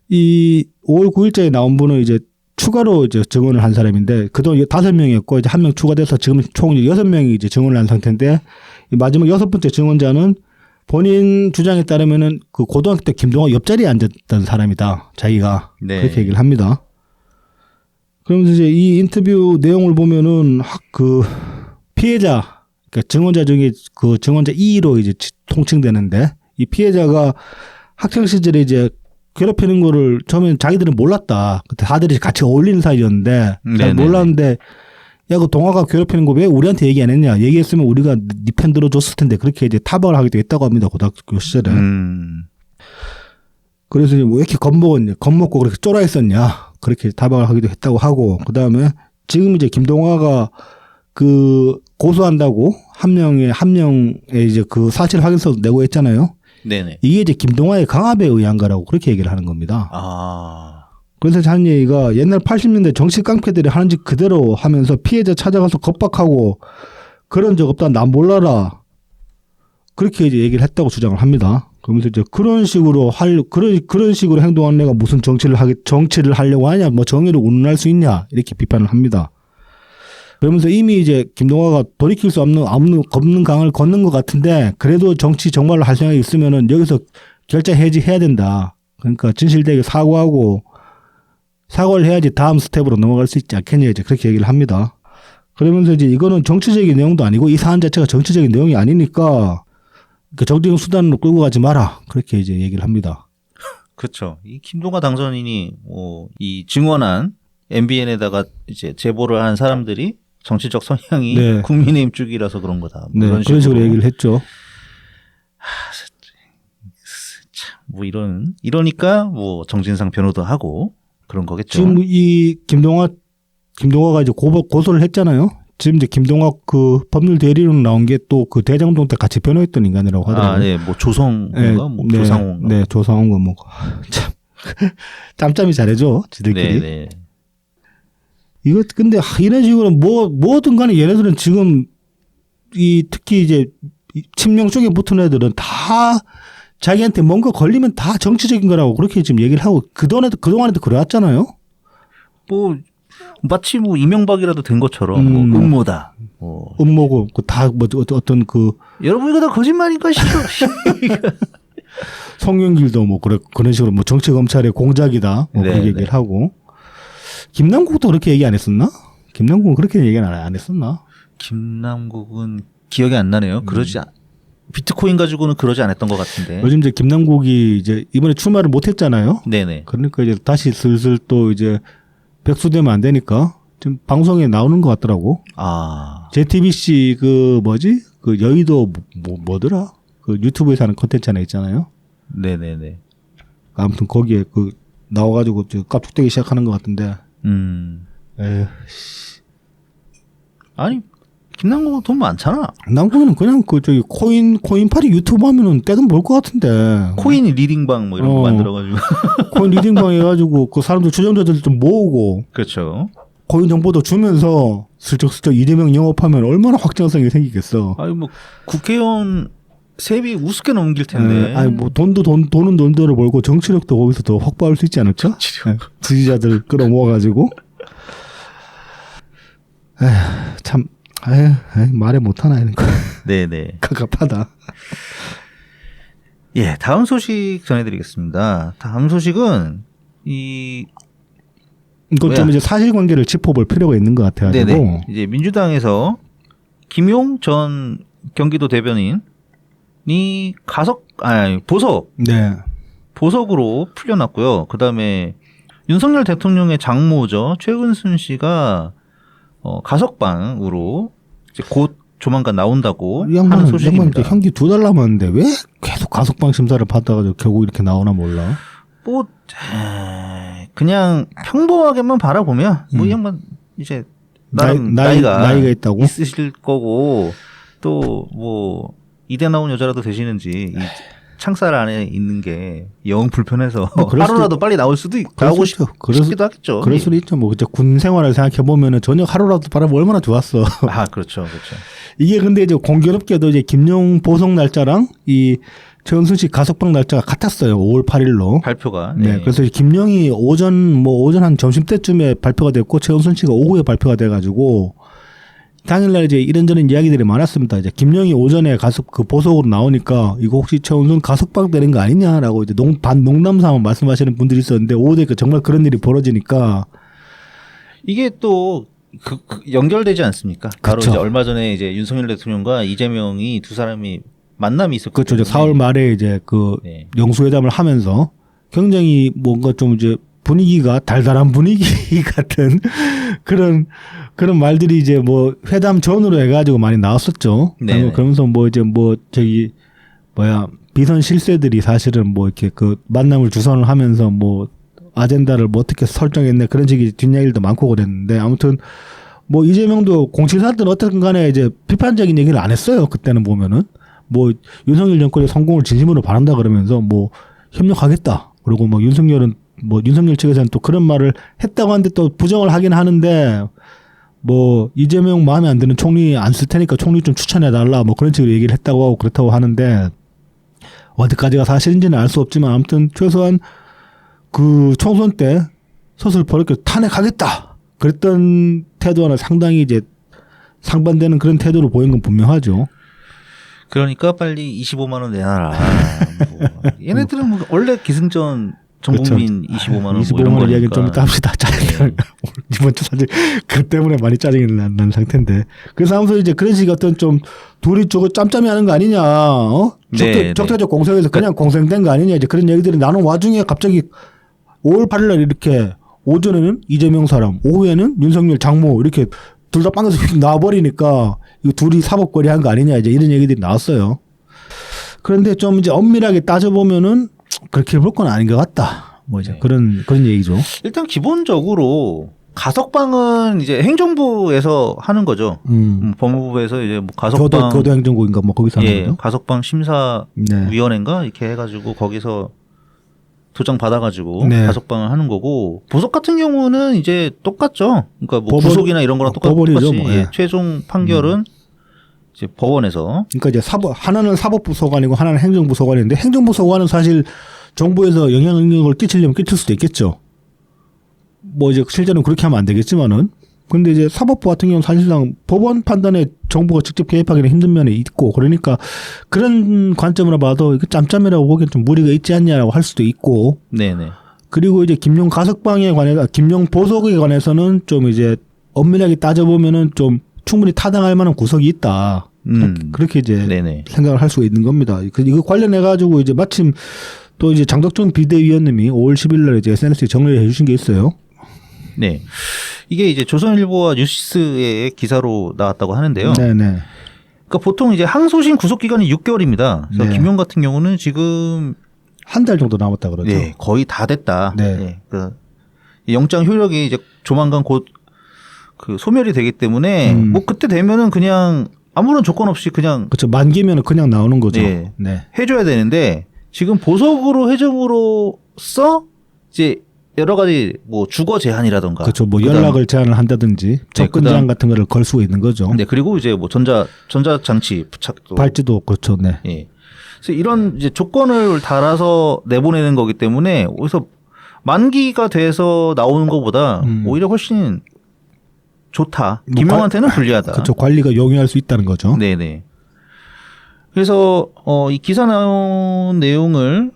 이 5월 9일자에 나온 분은 이제 추가로 이제 증언을 한 사람인데 그동안 5명이었고 이제 1명 추가돼서 지금 총 6명이 이제 증언을 한 상태인데 이 마지막 6번째 증언자는 본인 주장에 따르면은 그 고등학교 때 김동완 옆자리에 앉았던 사람이다. 자기가. 네. 그렇게 얘기를 합니다. 그러면서 이제 이 인터뷰 내용을 보면은 그 피해자, 그러니까 증언자 중에 그 증언자 2로 이제 통칭되는데 이 피해자가 학창 시절에 이제 괴롭히는 거를 처음엔 자기들은 몰랐다. 그때 다들 같이 어울리는 사이였는데 잘 몰랐는데 야, 그 동아가 괴롭히는 거 왜 우리한테 얘기 안 했냐? 얘기했으면 우리가 네 편 들어줬을 텐데 그렇게 이제 타박을 하기도 했다고 합니다. 고등학교 시절에. 그래서 뭐 왜 이렇게 겁먹고 그렇게 쫄아 있었냐? 그렇게 타박을 하기도 했다고 하고 그 다음에 지금 이제 김동아가 그 고소한다고 함령에 이제 그 사실 확인서 내고 했잖아요. 네네. 이게 이제 김동아의 강압에 의한 거라고 그렇게 얘기를 하는 겁니다. 아. 그래서 하는 얘기가 옛날 80년대 정치 깡패들이 하는 짓 그대로 하면서 피해자 찾아가서 겁박하고 그런 적 없다. 난 몰라라. 그렇게 이제 얘기를 했다고 주장을 합니다. 그러면서 이제 그런 식으로 그런 식으로 행동한 애가 무슨 정치를 하려고 하냐, 뭐 정의를 운운할 수 있냐 이렇게 비판을 합니다. 그러면서 이미 이제 김동아가 돌이킬 수 없는 강을 걷는 것 같은데 그래도 정치 정말로 할 생각이 있으면은 여기서 결자 해지해야 된다. 그러니까 진실되게 사과를 해야지 다음 스텝으로 넘어갈 수 있지 않겠냐 이제 그렇게 얘기를 합니다. 그러면서 이제 이거는 정치적인 내용도 아니고 이 사안 자체가 정치적인 내용이 아니니까 그 정치적 수단으로 끌고 가지 마라. 그렇게 이제 얘기를 합니다. 그렇죠. 이 김동아 당선인이 이 증언한 MBN에다가 이제 제보를 한 사람들이 정치적 성향이 네. 국민의힘 쪽이라서 그런 거다. 네, 그런 식으로 얘기를 했죠. 뭐 이러니까 뭐 정진상 변호도 하고 그런 거겠죠. 지금 이 김동아가 이제 고소를 했잖아요. 지금 이제 김동아 그 법률 대리론 나온 게 또 그 대장동 때 같이 변호했던 인간이라고 하더라고요. 아, 네, 뭐 조성인가, 네, 뭐 조상호인가. 네, 조상호가 뭐 참 짬짬이 잘해줘, 지들끼리. 네, 네. 이거 근데 이런 식으로 뭐든 간에 얘네들은 지금 특히 이제 친명 쪽에 붙은 애들은 다 자기한테 뭔가 걸리면 다 정치적인 거라고 그렇게 지금 얘기를 하고 그동안에도 그래왔잖아요. 뭐 마치 뭐 이명박이라도 된 것처럼 뭐 음모다. 음모고 다 뭐 어떤 그 여러분 이거 다 거짓말인가 싶어. 송영길도 뭐 그런 식으로 뭐 정치 검찰의 공작이다 뭐 그렇게 얘기를 하고 김남국도 그렇게 얘기 안 했었나? 김남국은 그렇게 얘기 안 했었나? 김남국은 기억이 안 나네요. 비트코인 가지고는 그러지 않았던 것 같은데. 요즘 이제 김남국이 이제 이번에 출마를 못 했잖아요. 네네. 그러니까 이제 다시 슬슬 또 이제 백수되면 안 되니까 지금 방송에 나오는 것 같더라고. 아. JTBC 그 여의도 뭐더라? 그 유튜브에서 하는 콘텐츠 하나 있잖아요. 네네네. 아무튼 거기에 그 나와가지고 깝죽대기 시작하는 것 같은데. 에휴. 아니 김남국은 돈 많잖아. 남국이는 그냥 코인팔이 유튜브 하면은 떼돈 벌 것 같은데. 코인 리딩방 뭐 이런 거 만들어가지고. 코인 리딩방 해가지고 그 사람들 추정자들 좀 모으고. 그렇죠. 코인 정보도 주면서 슬쩍슬쩍 이재명 영업하면 얼마나 확장성이 생기겠어. 아니 뭐 국회의원 세비 우습게 넘길 텐데. 아니 뭐 돈은 돈대로 벌고 정치력도 거기서 더 확보할 수 있지 않을까? 지지자들 끌어모아가지고. 에휴, 참. 말해 못하나 이런 거. 네네. 갑갑하다. 예, 다음 소식 전해드리겠습니다. 다음 소식은 이것 좀 이제 사실관계를 짚어볼 필요가 있는 것 같아가지고. 네네. 이제 민주당에서 김용 전 경기도 대변인이 보석으로 풀려났고요. 그 다음에 윤석열 대통령의 장모죠 최은순 씨가 가석방으로 이제 곧 조만간 나온다고 하는 소식입니다. 형기 2달 남았는데 왜 계속 가석방 심사를 받다가 결국 이렇게 나오나 몰라. 뭐 그냥 평범하게만 바라보면 뭐 이 양반 이제 나이가 있다고 있으실 거고 또 뭐 이대 나온 여자라도 되시는지 이 창살 안에 있는 게 영 불편해서 하루라도 빨리 나올 수도 나오고 싶기도 하겠죠. 그럴 수도 있죠. 뭐 진짜 군 생활을 생각해 보면은 저녁 하루라도 바라보면 얼마나 좋았어. 아 그렇죠, 그렇죠. 이게 근데 이제 공교롭게도 이제 김용 보석 날짜랑 이 최은순 씨 가석방 날짜가 같았어요. 5월 8일로 발표가. 네. 그래서 김용이 오전 한 점심 때쯤에 발표가 됐고 최은순 씨가 오후에 발표가 돼가지고. 당일날 이제 이런저런 이야기들이 많았습니다. 이제 김영희 오전에 그 보석으로 나오니까 이거 혹시 최은순 가석방 되는 거 아니냐라고 이제 농담 삼아 말씀하시는 분들이 있었는데 오후에 정말 그런 일이 벌어지니까 이게 또 연결되지 않습니까? 바로 그쵸. 이제 얼마 전에 이제 윤석열 대통령과 이재명이 두 사람이 만남이 있었거든요. 그렇죠. 이제 4월 말에 이제 그 네. 영수회담을 하면서 굉장히 뭔가 좀 이제 분위기가 달달한 분위기 같은 그런 말들이 이제 뭐 회담 전으로 해가지고 많이 나왔었죠. 네네. 그러면서 뭐 이제 뭐 저기 뭐야 비선 실세들이 사실은 뭐 이렇게 그 만남을 주선을 하면서 뭐 아젠다를 뭐 어떻게 설정했네 그런 식의 뒷이야기도 많고 그랬는데 아무튼 뭐 이재명도 공식사들은 어쨌든 간에 이제 비판적인 얘기를 안 했어요. 그때는 보면은 뭐 윤석열 정권의 성공을 진심으로 바란다 그러면서 뭐 협력하겠다. 그리고 뭐 윤석열 측에서는 또 그런 말을 했다고 하는데 또 부정을 하긴 하는데 뭐 이재명 마음에 안 드는 총리 안 쓸 테니까 총리 좀 추천해 달라 뭐 그런 식으로 얘기를 했다고 하고 그렇다고 하는데 어디까지가 사실인지는 알 수 없지만 아무튼 최소한 그 총선 때 서슬퍼렇게 탄핵하겠다 그랬던 태도와는 상당히 이제 상반되는 그런 태도로 보인 건 분명하죠. 그러니까 빨리 25만 원 내놔라. 뭐. 얘네들은 뭐 원래 기승전 전 국민 25만 원 25만 뭐 원 이야기는 거니까. 좀 이따 합시다. 짜증나. 이번 주 사실 그 때문에 많이 짜증이 난 상태인데. 그래서 아무튼 이제 그런 식의 어떤 좀 둘이 저거 짬짬이 하는 거 아니냐. 적대적 공생에서 그냥 공생된 거 아니냐. 이제 그런 얘기들이 나는 와중에 갑자기 5월 8일 날 이렇게 오전에는 이재명 사람, 오후에는 윤석열 장모 이렇게 둘 다 빵에서 휙 나와버리니까 이거 둘이 사법거리 한 거 아니냐. 이제 이런 얘기들이 나왔어요. 그런데 좀 이제 엄밀하게 따져보면은 그렇게 볼 건 아닌 것 같다. 뭐 이제 그런 얘기죠. 일단 기본적으로 가석방은 이제 행정부에서 하는 거죠. 법무부에서 이제 뭐 가석방 교도행정국인가 뭐 거기서 하는 거죠. 가석방 심사위원회인가 이렇게 해가지고 거기서 도장 받아가지고 가석방을 하는 거고 보석 같은 경우는 이제 똑같죠. 그러니까 뭐 구속이나 이런 거랑 똑같이 뭐. 최종 판결은 이제 법원에서. 그러니까 이제 하나는 사법부 소관이고 하나는 행정부 소관인데 행정부 소관은 사실 정부에서 영향력을 끼치려면 끼칠 수도 있겠죠. 뭐 이제 실제로는 그렇게 하면 안 되겠지만은. 근데 이제 사법부 같은 경우는 사실상 법원 판단에 정부가 직접 개입하기는 힘든 면이 있고 그러니까 그런 관점으로 봐도 이거 짬짬이라고 보기엔 좀 무리가 있지 않냐라고 할 수도 있고. 네네. 그리고 이제 김용 가석방에 관해서 김용 보석에 관해서는 좀 이제 엄밀하게 따져보면은 좀 충분히 타당할 만한 구석이 있다. 그렇게 이제 생각을 할 수가 있는 겁니다. 이거 관련해 가지고 이제 마침 또 이제 장덕준 비대위원님이 5월 10일 날 이제 SNS에 정리를 해주신 게 있어요. 네. 이게 이제 조선일보와 뉴시스의 기사로 나왔다고 하는데요. 네네. 그러니까 보통 이제 항소심 구속 기간이 6개월입니다. 그래서 김용 같은 경우는 지금 한 달 정도 남았다 그러죠. 네, 거의 다 됐다. 네. 네. 그 영장 효력이 이제 조만간 곧 그 소멸이 되기 때문에 뭐 그때 되면은 그냥 아무런 조건 없이 그냥 그렇죠. 만기면은 그냥 나오는 거죠. 네. 해줘야 되는데 지금 보석으로 해정으로써 이제 여러 가지 뭐 주거 제한이라던가 그렇죠. 뭐 연락을 제한을 한다든지 접근 제한 같은 거를 걸 수가 있는 거죠. 네. 그리고 이제 뭐 전자장치 부착도 발찌도 그렇죠. 네. 예. 그래서 이런 이제 조건을 달아서 내보내는 거기 때문에 어디서 만기가 돼서 나오는 것보다 오히려 훨씬 좋다. 김용한테는 불리하다. 그렇죠. 관리가 용이할 수 있다는 거죠. 네네. 그래서 이 기사 나온 내용을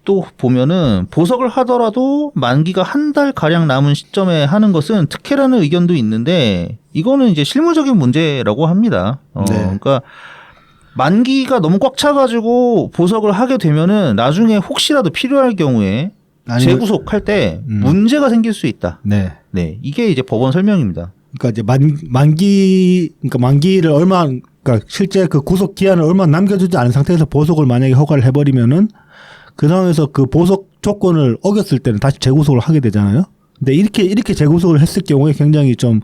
또 보면은 보석을 하더라도 만기가 한 달 가량 남은 시점에 하는 것은 특혜라는 의견도 있는데 이거는 이제 실무적인 문제라고 합니다. 그러니까 만기가 너무 꽉 차가지고 보석을 하게 되면은 나중에 혹시라도 필요할 경우에 재구속할 때 문제가 생길 수 있다. 네. 네, 이게 이제 법원 설명입니다. 그러니까 이제 만기를 그러니까 실제 그 구속 기한을 얼마 남겨주지 않은 상태에서 보석을 만약에 허가를 해버리면은 그 상황에서 그 보석 조건을 어겼을 때는 다시 재구속을 하게 되잖아요. 근데 이렇게 재구속을 했을 경우에 굉장히 좀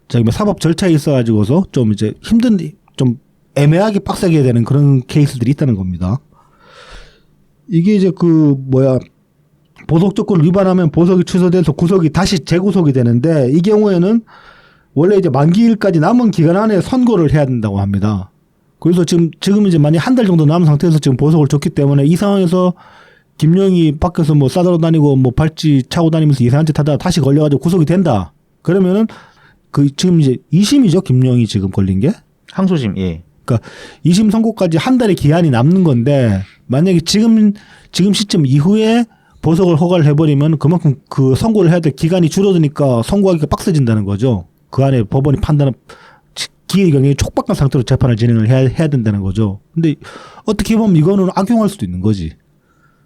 저기 사법 절차에 있어가지고서 좀 이제 좀 애매하게 빡세게 되는 그런 케이스들이 있다는 겁니다. 이게 이제 보석 조건을 위반하면 보석이 취소돼서 구속이 다시 재구속이 되는데 이 경우에는 원래 이제 만기일까지 남은 기간 안에 선고를 해야 된다고 합니다. 그래서 지금 이제 만약 한 달 정도 남은 상태에서 지금 보석을 줬기 때문에 이 상황에서 김용이 밖에서 뭐 싸다로 다니고 뭐 발찌 차고 다니면서 이상한 짓 하다가 다시 걸려가지고 구속이 된다. 그러면은 지금 이제 2심이죠. 김용이 지금 걸린 게. 항소심, 예. 그러니까 2심 선고까지 한 달의 기한이 남는 건데 만약에 지금 시점 이후에 보석을 허가를 해버리면 그만큼 그 선고를 해야 될 기간이 줄어드니까 선고하기가 빡세진다는 거죠. 그 안에 법원이 판단은 기회 경영이 촉박한 상태로 재판을 진행을 해야 된다는 거죠. 근데 어떻게 보면 이거는 악용할 수도 있는 거지.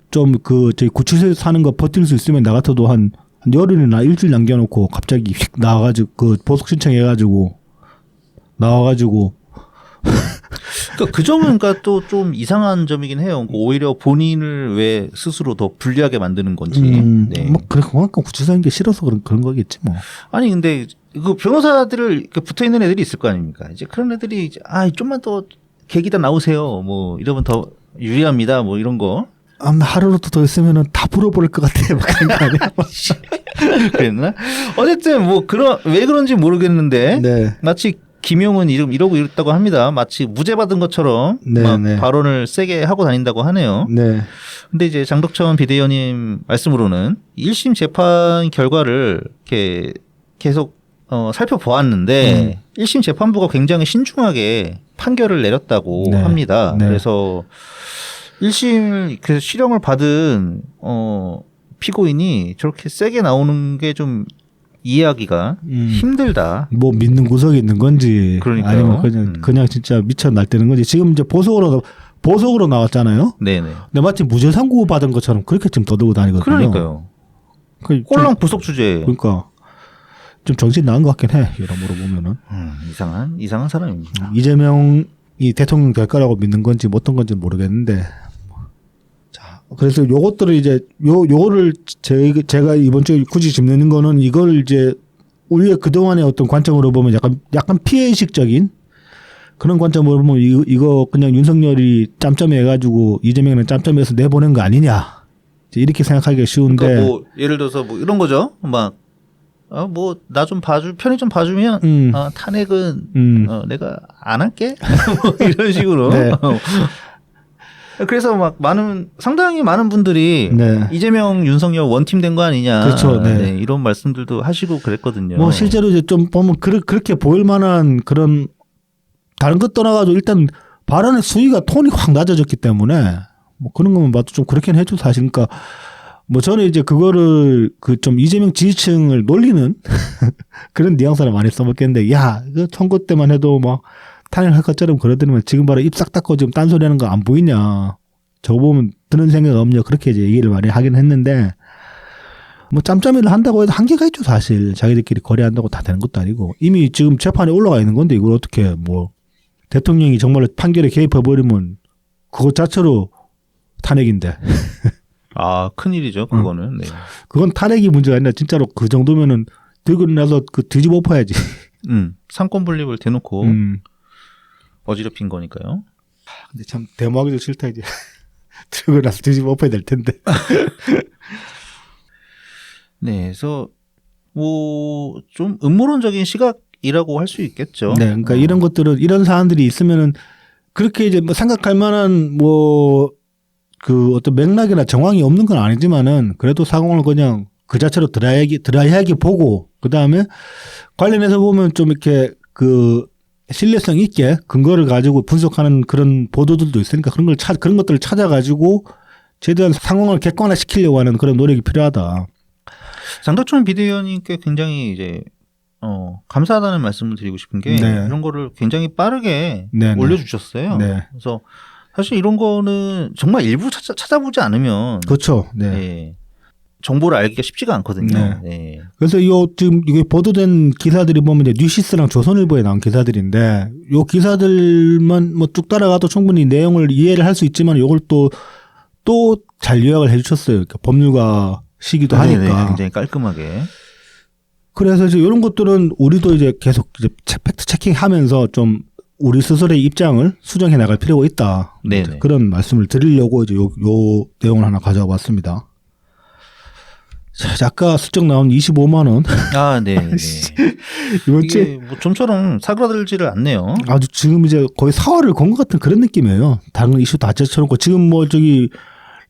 좀 저희 구치소에 사는 거 버틸 수 있으면 나 같아도 한 열흘이나 일주일 남겨놓고 갑자기 휙 나와가지고 그 보석 신청해가지고 나와가지고 그러니까 그 점은 그러니까 또 좀 이상한 점이긴 해요. 오히려 본인을 왜 스스로 더 불리하게 만드는 건지. 네. 뭐 그만큼 구치소인 게 싫어서 그런 거겠지 뭐. 아니 근데 그 변호사들을 붙어 있는 애들이 있을 거 아닙니까? 이제 그런 애들이 이제 좀만 더 계기다 나오세요. 뭐 이러면 더 유리합니다. 뭐 이런 거. 하루라도 더 있으면은 다 풀어버릴 것 같아. 막 그런 거 아니야? 그랬나? 어쨌든 뭐 왜 그런지 모르겠는데 네. 마치 김용은 이러고 이랬다고 합니다. 마치 무죄 받은 것처럼 네, 막 네. 발언을 세게 하고 다닌다고 하네요. 네. 근데 이제 장덕천 비대위원님 말씀으로는 1심 재판 결과를 이렇게 계속 살펴보았는데 1심 재판부가 굉장히 신중하게 판결을 내렸다고 네. 합니다. 네. 그래서 1심 그 실형을 받은 피고인이 저렇게 세게 나오는 게 좀 이해하기가 힘들다. 뭐 믿는 구석이 있는 건지 그러니까요. 아니면 그냥 진짜 미쳐 날뛰는 건지 지금 이제 보석으로 나왔잖아요. 네네. 근데 마치 무죄 선고 받은 것처럼 그렇게 지금 떠들고 다니거든요. 그러니까요. 꼴랑 구속 주제. 그러니까 좀 정신 나간 것 같긴 해. 여러모로 보면은 이상한 사람입니다. 이재명이 대통령 될 거라고 믿는 건지 뭐 어떤 건지 모르겠는데. 자, 그래서 요것들을 이제 요거를 제가 이번 주에 굳이 짚는 거는 이걸 이제 우리의 그동안의 어떤 관점으로 보면 약간 피해의식적인 그런 관점으로 보면 이거 그냥 윤석열이 짬짬이 해가지고 이재명은 짬짬이해서 내보낸 거 아니냐. 이렇게 생각하기가 쉬운데. 그러니까 뭐 예를 들어서 뭐 이런 거죠. 막 뭐 나 좀 편히 좀 봐주면 탄핵은 내가 안 할게 뭐 이런 식으로. 네. 그래서 막 상당히 많은 분들이 네. 이재명 윤석열 원팀 된 거 아니냐. 그렇죠. 네. 네, 이런 말씀들도 하시고 그랬거든요. 뭐 실제로 이제 좀 보면 그렇게 보일 만한 그런 다른 것 떠나가지고 일단 발언의 수위가 톤이 확 낮아졌기 때문에 뭐 그런 것만 봐도 좀 그렇긴 해줘 사실. 그러니까 뭐 저는 이제 그거를 좀 이재명 지지층을 놀리는 그런 뉘앙스를 많이 써먹겠는데 야, 그 선거 때만 해도 막 탄핵할 것처럼 그러더니만 지금 바로 입 싹 닫고 지금 딴소리 하는 거 안 보이냐. 저거 보면 드는 생각 없냐. 그렇게 이제 얘기를 많이 하긴 했는데 뭐 짬짬이를 한다고 해도 한계가 있죠 사실. 자기들끼리 거래한다고 다 되는 것도 아니고 이미 지금 재판에 올라가 있는 건데 이걸 어떻게 뭐 대통령이 정말로 판결에 개입해버리면 그것 자체로 탄핵인데. 큰일이죠 그거는. 네. 그건 탄핵이 문제가 아니라 진짜로 그 정도면은 들고 일어나서 뒤집어 엎어야지. 상권 분립을 대놓고 어지럽힌 거니까요. 근데 참 대모하기도 싫다 이제. 들고 나서 뒤집어 엎어야 될 텐데. 네, 그래서 뭐 좀 음모론적인 시각이라고 할 수 있겠죠. 네, 그러니까 이런 것들은 이런 사안들이 있으면은 그렇게 이제 뭐 생각할 만한 뭐 그 어떤 맥락이나 정황이 없는 건 아니지만은 그래도 상황을 그냥 그 자체로 드라이하게 보고 그 다음에 관련해서 보면 좀 이렇게 그 신뢰성 있게 근거를 가지고 분석하는 그런 보도들도 있으니까 그런 것들을 찾아가지고 최대한 상황을 객관화시키려고 하는 그런 노력이 필요하다. 장덕천 비대위원님께 굉장히 이제 감사하다는 말씀을 드리고 싶은 게 네. 이런 거를 굉장히 빠르게 네, 올려주셨어요. 네. 그래서 사실 이런 거는 정말 일부 찾아보지 않으면 그렇죠. 네. 네, 정보를 알기가 쉽지가 않거든요. 네. 네. 그래서 지금 이게 보도된 기사들이 보면 이제 뉴시스랑 조선일보에 나온 기사들인데 요 기사들만 뭐 쭉 따라가도 충분히 내용을 이해를 할 수 있지만 요걸 또 잘 요약을 해주셨어요. 그러니까 법률가시기도 하니까. 굉장히 깔끔하게. 그래서 이제 이런 것들은 우리도 이제 계속 이제 팩트 체킹하면서 좀 우리 스스로의 입장을 수정해 나갈 필요가 있다. 네네. 그런 말씀을 드리려고 이제 요 내용을 하나 가져와 봤습니다. 자, 아까 슬쩍 나온 25만 원. 네. 이번 주에 이게 뭐 좀처럼 사그라들지를 않네요. 아주 지금 이제 거의 사활을 건 것 같은 그런 느낌이에요. 다른 이슈 다 제쳐놓고 지금 뭐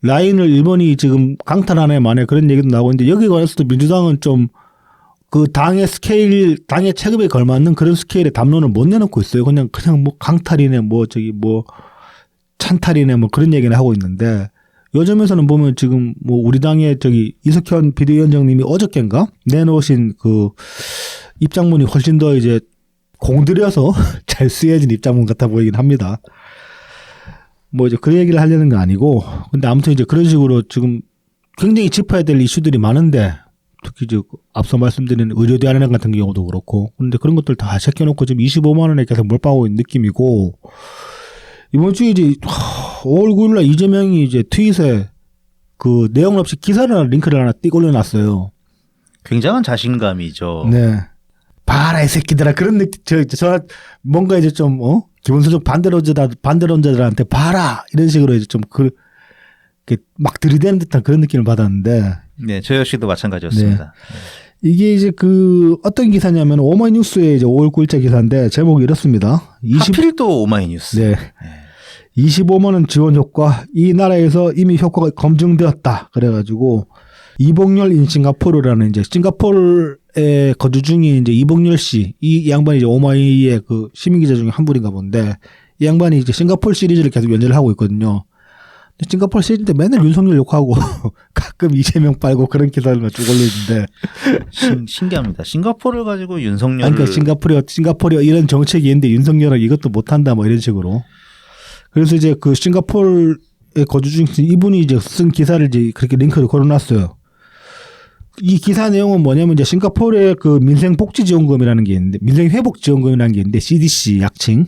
라인을 일본이 지금 강탈하네 만에 그런 얘기도 나오고 있는데 여기 관해서도 민주당은 좀 그 당의 체급에 걸맞는 그런 스케일의 담론을 못 내놓고 있어요. 그냥 뭐 강탈이네 뭐 찬탈이네 뭐 그런 얘기는 하고 있는데 요즘에서는 보면 지금 뭐 우리 당의 저기 이석현 비대위원장님이 어저께인가 내놓으신 그 입장문이 훨씬 더 이제 공들여서 잘 쓰여진 입장문 같아 보이긴 합니다. 뭐 이제 그 얘기를 하려는 건 아니고, 근데 아무튼 이제 그런 식으로 지금 굉장히 짚어야 될 이슈들이 많은데, 특히 이제 앞서 말씀드린 의료대안학 같은 경우도 그렇고, 근데 그런 것들 다 제껴놓고 지금 25만 원에 계속 몰빵하고 있는 느낌이고, 이번 주에 이제 5월 9일날 이재명이 이제 트윗에 그 내용 없이 기사를 하나 링크를 하나 띡 올려놨어요. 굉장한 자신감이죠. 네. 봐라 이 새끼들아 그런 느낌 저 뭔가 이제 좀 기본소득 반대론자들한테 봐라 이런 식으로 이제 좀 막 들이대는 듯한 그런 느낌을 받았는데. 네, 저 역시도 마찬가지였습니다. 네. 이게 이제 어떤 기사냐면 오마이뉴스의 이제 5월 9일자 기사인데 제목이 이렇습니다. 하필 또 오마이뉴스. 네. 25만 원 지원 효과 이 나라에서 이미 효과가 검증되었다. 그래가지고 이봉렬 인 싱가포르라는 이제 싱가포르에 거주 중인 이제 이봉렬 씨, 이 양반이 이제 오마이의 그 시민 기자 중에 한 분인가 본데 이 양반이 이제 싱가포르 시리즈를 계속 연재를 하고 있거든요. 근데 싱가포르 시리즈인데 맨날 윤석열 욕하고 가끔 이재명 빨고 그런 기사들만 쭉 올리는데 신기합니다. 싱가포르를 가지고 윤석열을 그러니까 싱가포르 이런 정책이 있는데 윤석열은 이것도 못한다 뭐 이런 식으로. 그래서 이제 그 싱가포르에 거주 중인 이분이 이제 쓴 기사를 이제 그렇게 링크를 걸어놨어요. 이 기사 내용은 뭐냐면 이제 싱가포르의 그 민생복지지원금이라는 게 있는데 민생회복지원금이라는 게 있는데 CDC 약칭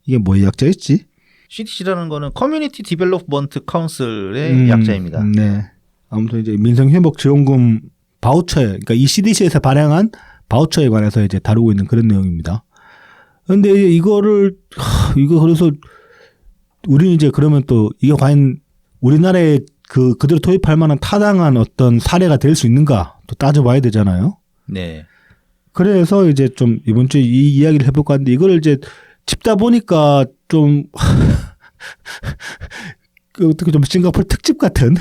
이게 뭐의 약자였지? CDC라는 거는 커뮤니티 디벨롭먼트 카운슬의 약자입니다. 네. 아무튼 이제 민생회복지원금 바우처에 그러니까 이 CDC에서 발행한 바우처에 관해서 이제 다루고 있는 그런 내용입니다. 그런데 이거 그래서 우리는 이제 그러면 또 이게 과연 우리나라에 그대로 도입할 만한 타당한 어떤 사례가 될 수 있는가 또 따져봐야 되잖아요. 네. 그래서 이제 좀 이번 주에 이 이야기를 해볼까 하는데 이거를 이제 짚다 보니까 좀 어떻게 좀 싱가포르 특집 같은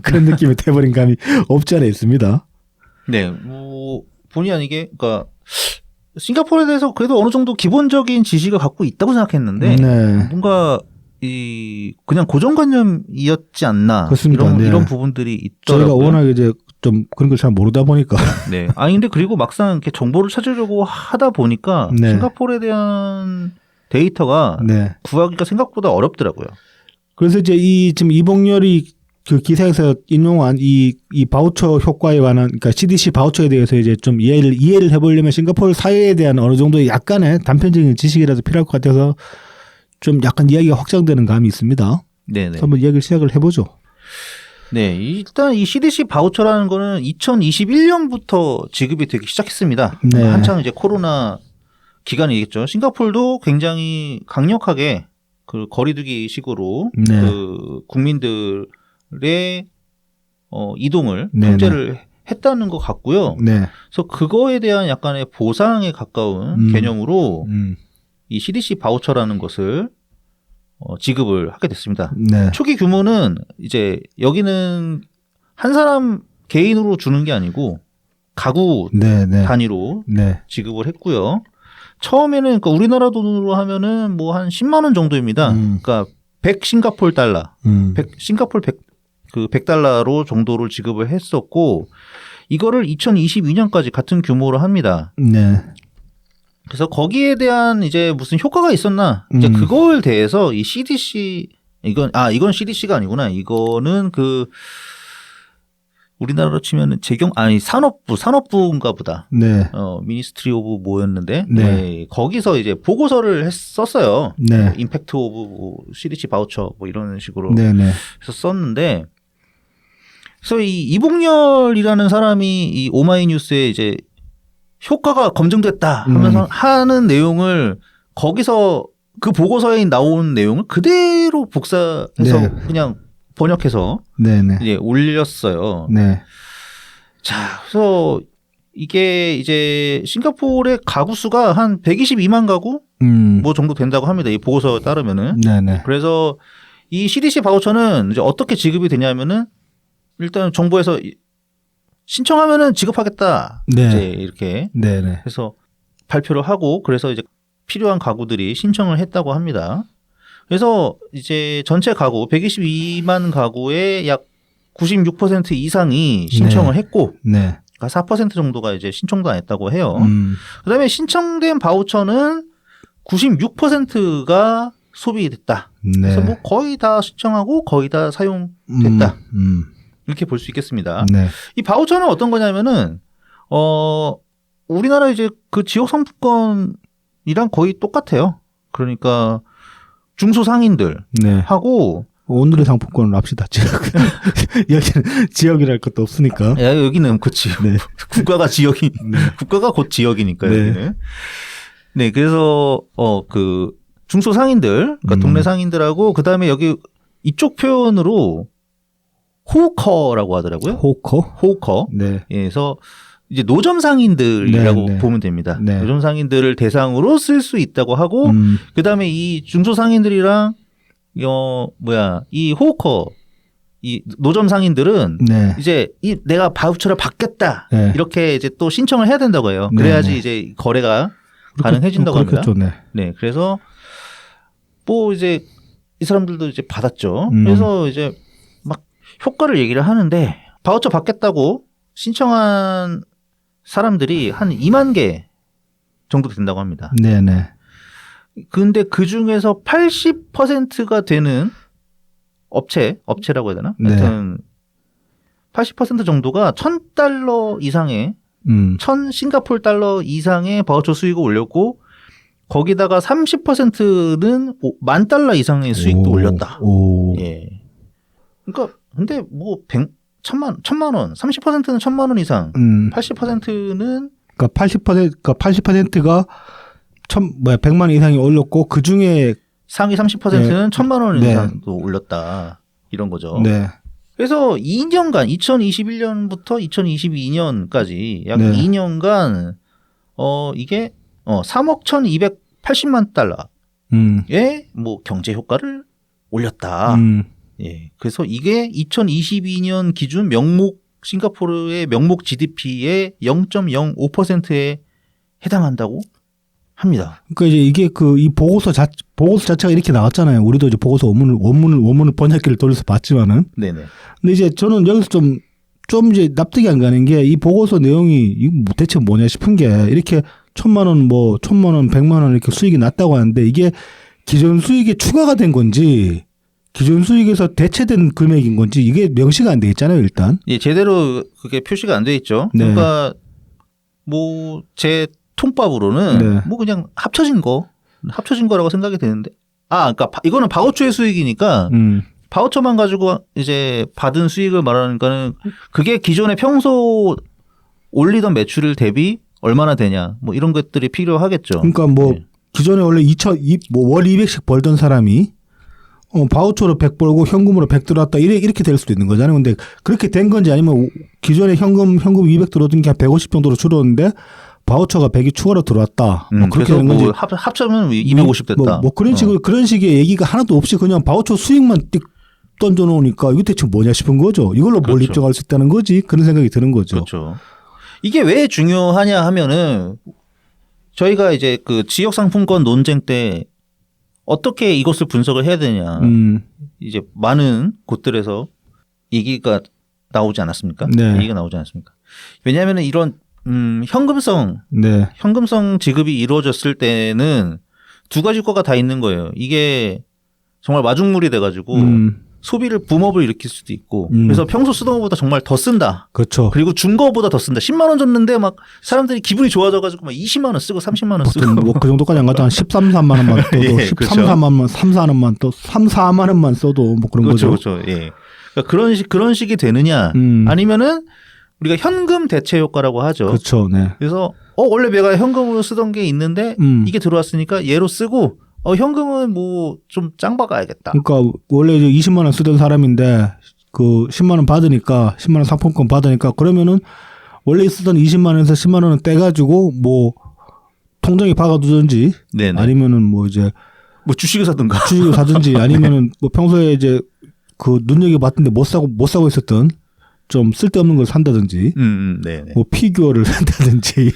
그런 느낌이 돼버린 감이 없지 않아 있습니다. 네. 뭐 본의 아니게 그러니까 싱가포르에 대해서 그래도 어느 정도 기본적인 지식을 갖고 있다고 생각했는데 네. 뭔가 그냥 고정관념이었지 않나. 그렇습니다. 이런 부분들이 있더라고요. 저희가 워낙 이제 좀 그런 걸 잘 모르다 보니까. 네. 아니 근데 그리고 막상 이렇게 정보를 찾으려고 하다 보니까 네. 싱가포르에 대한 데이터가 네. 구하기가 생각보다 어렵더라고요. 그래서 이제 지금 이봉렬이 그 기사에서 인용한 이 바우처 효과에 관한 그러니까 CDC 바우처에 대해서 이제 좀 이해를 해보려면 싱가포르 사회에 대한 어느 정도의 약간의 단편적인 지식이라도 필요할 것 같아서 좀 약간 이야기가 확장되는 감이 있습니다. 네네. 한번 이야기를 시작을 해보죠. 네, 일단 이 CDC 바우처라는 거는 2021년부터 지급이 되기 시작했습니다. 네. 한창 이제 코로나 기간이겠죠. 싱가포르도 굉장히 강력하게 그 거리두기 식으로 네. 그 국민들의 이동을 네네. 통제를 했다는 것 같고요. 네. 그래서 그거에 대한 약간의 보상에 가까운 개념으로 이 CDC 바우처라는 것을 지급을 하게 됐습니다. 네. 초기 규모는 이제 여기는 한 사람 개인으로 주는 게 아니고 가구 네. 네. 단위로 네. 지급을 했고요. 처음에는 그러니까 우리나라 돈으로 하면은 뭐 한 10만 원 정도입니다. 그러니까 100 싱가포르 달러, 100달러로 정도를 지급을 했었고 이거를 2022년까지 같은 규모로 합니다. 네. 그래서 거기에 대한 이제 무슨 효과가 있었나? 이제 그거에 대해서 이 CDC 이건 CDC가 아니구나. 이거는 우리나라로 치면은 산업부인가 보다. 네. 미니스트리 오브 뭐였는데 네. 네, 거기서 이제 보고서를 썼어요. 네. 임팩트 오브 CDC 바우처 뭐 이런 식으로 네. 네. 해서 썼는데 그래서 이 이봉렬이라는 사람이 이 오마이뉴스에 이제 효과가 검증됐다 하면서 하는 내용을 거기서 그 보고서에 나온 내용을 그대로 복사해서 네. 그냥 번역해서 네. 네. 이제 올렸어요. 네. 자, 그래서 이게 이제 싱가포르의 가구 수가 한 122만 가구 뭐 정도 된다고 합니다. 이 보고서에 따르면은. 네. 네. 그래서 이 CDC 바우처는 이제 어떻게 지급이 되냐면은 일단 정부에서 신청하면은 지급하겠다. 네. 이제 이렇게 네. 네. 해서 발표를 하고 그래서 이제 필요한 가구들이 신청을 했다고 합니다. 그래서 이제 전체 가구 122만 가구의 약 96% 이상이 신청을 했고 네. 그러니까 4% 정도가 이제 신청도 안 했다고 해요. 그다음에 신청된 바우처는 96%가 소비됐다. 네. 그래서 뭐 거의 다 신청하고 거의 다 사용됐다. 이렇게 볼 수 있겠습니다. 네. 이 바우처는 어떤 거냐면은 우리나라 이제 그 지역 상품권이랑 거의 똑같아요. 그러니까 중소상인들 네. 하고 오늘의 상품권을 합시다. 여기는 지역이랄 것도 없으니까. 야, 여기는 그치. 네. 국가가 지역이 네. 국가가 곧 지역이니까 네. 여기는. 네, 그래서 그 중소상인들, 그러니까 동네 상인들하고 그다음에 여기 이쪽 표현으로 호커라고 하더라고요. 호커? 호커. 네. 그래서 이제 노점 상인들이라고 네, 네. 보면 됩니다. 네. 노점 상인들을 대상으로 쓸 수 있다고 하고 그다음에 이 중소 상인들이랑 이 호커 이 노점 상인들은 네. 이제 내가 바우처를 받겠다. 네. 이렇게 이제 또 신청을 해야 된다고 해요. 네, 그래야지 네. 이제 거래가 가능해진다고 합니다. 그렇겠죠, 네. 네, 그래서 뭐 이제 이 사람들도 이제 받았죠. 음. 그래서 이제 막 효과를 얘기를 하는데 바우처 받겠다고 신청한 사람들이 한 2만 개 정도 된다고 합니다. 네네. 근데 그 중에서 80%가 되는 업체라고 해야 되나? 네. 하여튼 80% 정도가 $1,000 이상의 1,000 싱가포르 달러 이상의 바우처 수익을 올렸고 거기다가 30%는 $10,000 이상의 수익도 올렸다. 오. 예. 그러니까 근데 뭐 1,000만 원, 30%는 1,000만 원 이상, 80%는 그러니까 80%가 100만 원 이상이 올렸고 그 중에 상위 30%는 1,000만 원 네. 이상도 올렸다. 이런 거죠. 네. 그래서 2년간 2021년부터 2022년까지 약 네. 2년간 이게 3억 1,280만 달러의 뭐 경제 효과를 올렸다. 예. 그래서 이게 2022년 기준 싱가포르의 명목 GDP의 0.05%에 해당한다고 합니다. 그러니까 이제 이게 이 보고서 자체가 이렇게 나왔잖아요. 우리도 이제 보고서 원문을 번역기를 돌려서 봤지만은. 네네. 근데 이제 저는 여기서 좀 이제 납득이 안 가는 게 이 보고서 내용이 이거 대체 뭐냐 싶은 게 이렇게 1,000만 원, 100만 원 이렇게 수익이 났다고 하는데 이게 기존 수익에 추가가 된 건지 기존 수익에서 대체된 금액인 건지 이게 명시가 안 돼 있잖아요, 일단. 예, 제대로 그게 표시가 안 돼 있죠. 네. 그러니까 뭐 제 통밥으로는 네. 뭐 그냥 합쳐진 거라고 생각이 되는데 그러니까 이거는 바우처의 수익이니까 바우처만 가지고 이제 받은 수익을 말하니까는 그게 기존에 평소 올리던 매출을 대비 얼마나 되냐 뭐 이런 것들이 필요하겠죠. 그러니까 뭐 네. 기존에 원래 월 200씩 벌던 사람이 바우처로 100 벌고 현금으로 100 들어왔다 이렇게 될 수도 있는 거잖아요. 근데 그렇게 된 건지 아니면 기존에 현금 200 들어오던 게 한 150 정도로 줄었는데 바우처가 100이 추가로 들어왔다. 뭐 그렇게 그래서 된 건지. 뭐 합쳐면 250 됐다. 뭐 그런 식으로 그런 식의 얘기가 하나도 없이 그냥 바우처 수익만 띡 던져 놓으니까 이거 대체 뭐냐 싶은 거죠. 이걸로 뭘 그렇죠. 입증할 수 있다는 거지. 그런 생각이 드는 거죠. 그렇죠. 이게 왜 중요하냐 하면은 저희가 이제 그 지역 상품권 논쟁 때 어떻게 이것을 분석을 해야 되냐. 이제 많은 곳들에서 얘기가 나오지 않았습니까? 네. 얘기가 나오지 않았습니까? 왜냐하면 이런 현금성 지급이 이루어졌을 때는 두 가지 거가 다 있는 거예요. 이게 정말 마중물이 돼가지고 소비를 붐업을 일으킬 수도 있고 그래서 평소 쓰던 것보다 정말 더 쓴다. 그렇죠. 그리고 준 거보다 더 쓴다. 10만 원 줬는데 막 사람들이 기분이 좋아져가지고 막 20만 원 쓰고 30만 원 쓰고 뭐 그 정도까지 안 가도 한 13, 4만 원만 써도 예, 13, 그렇죠. 4만 원, 3, 4만 원만 또 3, 4만 원만 써도 뭐 그런 그렇죠, 거죠. 그렇죠. 예. 그러니까 그런 식이 되느냐 아니면은 우리가 현금 대체 효과라고 하죠. 그렇죠. 네. 그래서 원래 내가 현금으로 쓰던 게 있는데 이게 들어왔으니까 얘로 쓰고 현금은 뭐 좀 짱 박아야겠다. 그러니까 원래 이제 20만 원 쓰던 사람인데 그 10만 원 받으니까 10만 원 상품권 받으니까 그러면은 원래 쓰던 20만 원에서 10만 원을 떼가지고 뭐 통장에 박아두든지 네네. 아니면은 뭐 이제 뭐 주식을 사든가 주식을 사든지 아니면은 뭐 평소에 이제 그 눈여겨 봤는데 못 사고 있었던 좀 쓸데없는 걸 산다든지 네네. 뭐 피규어를 산다든지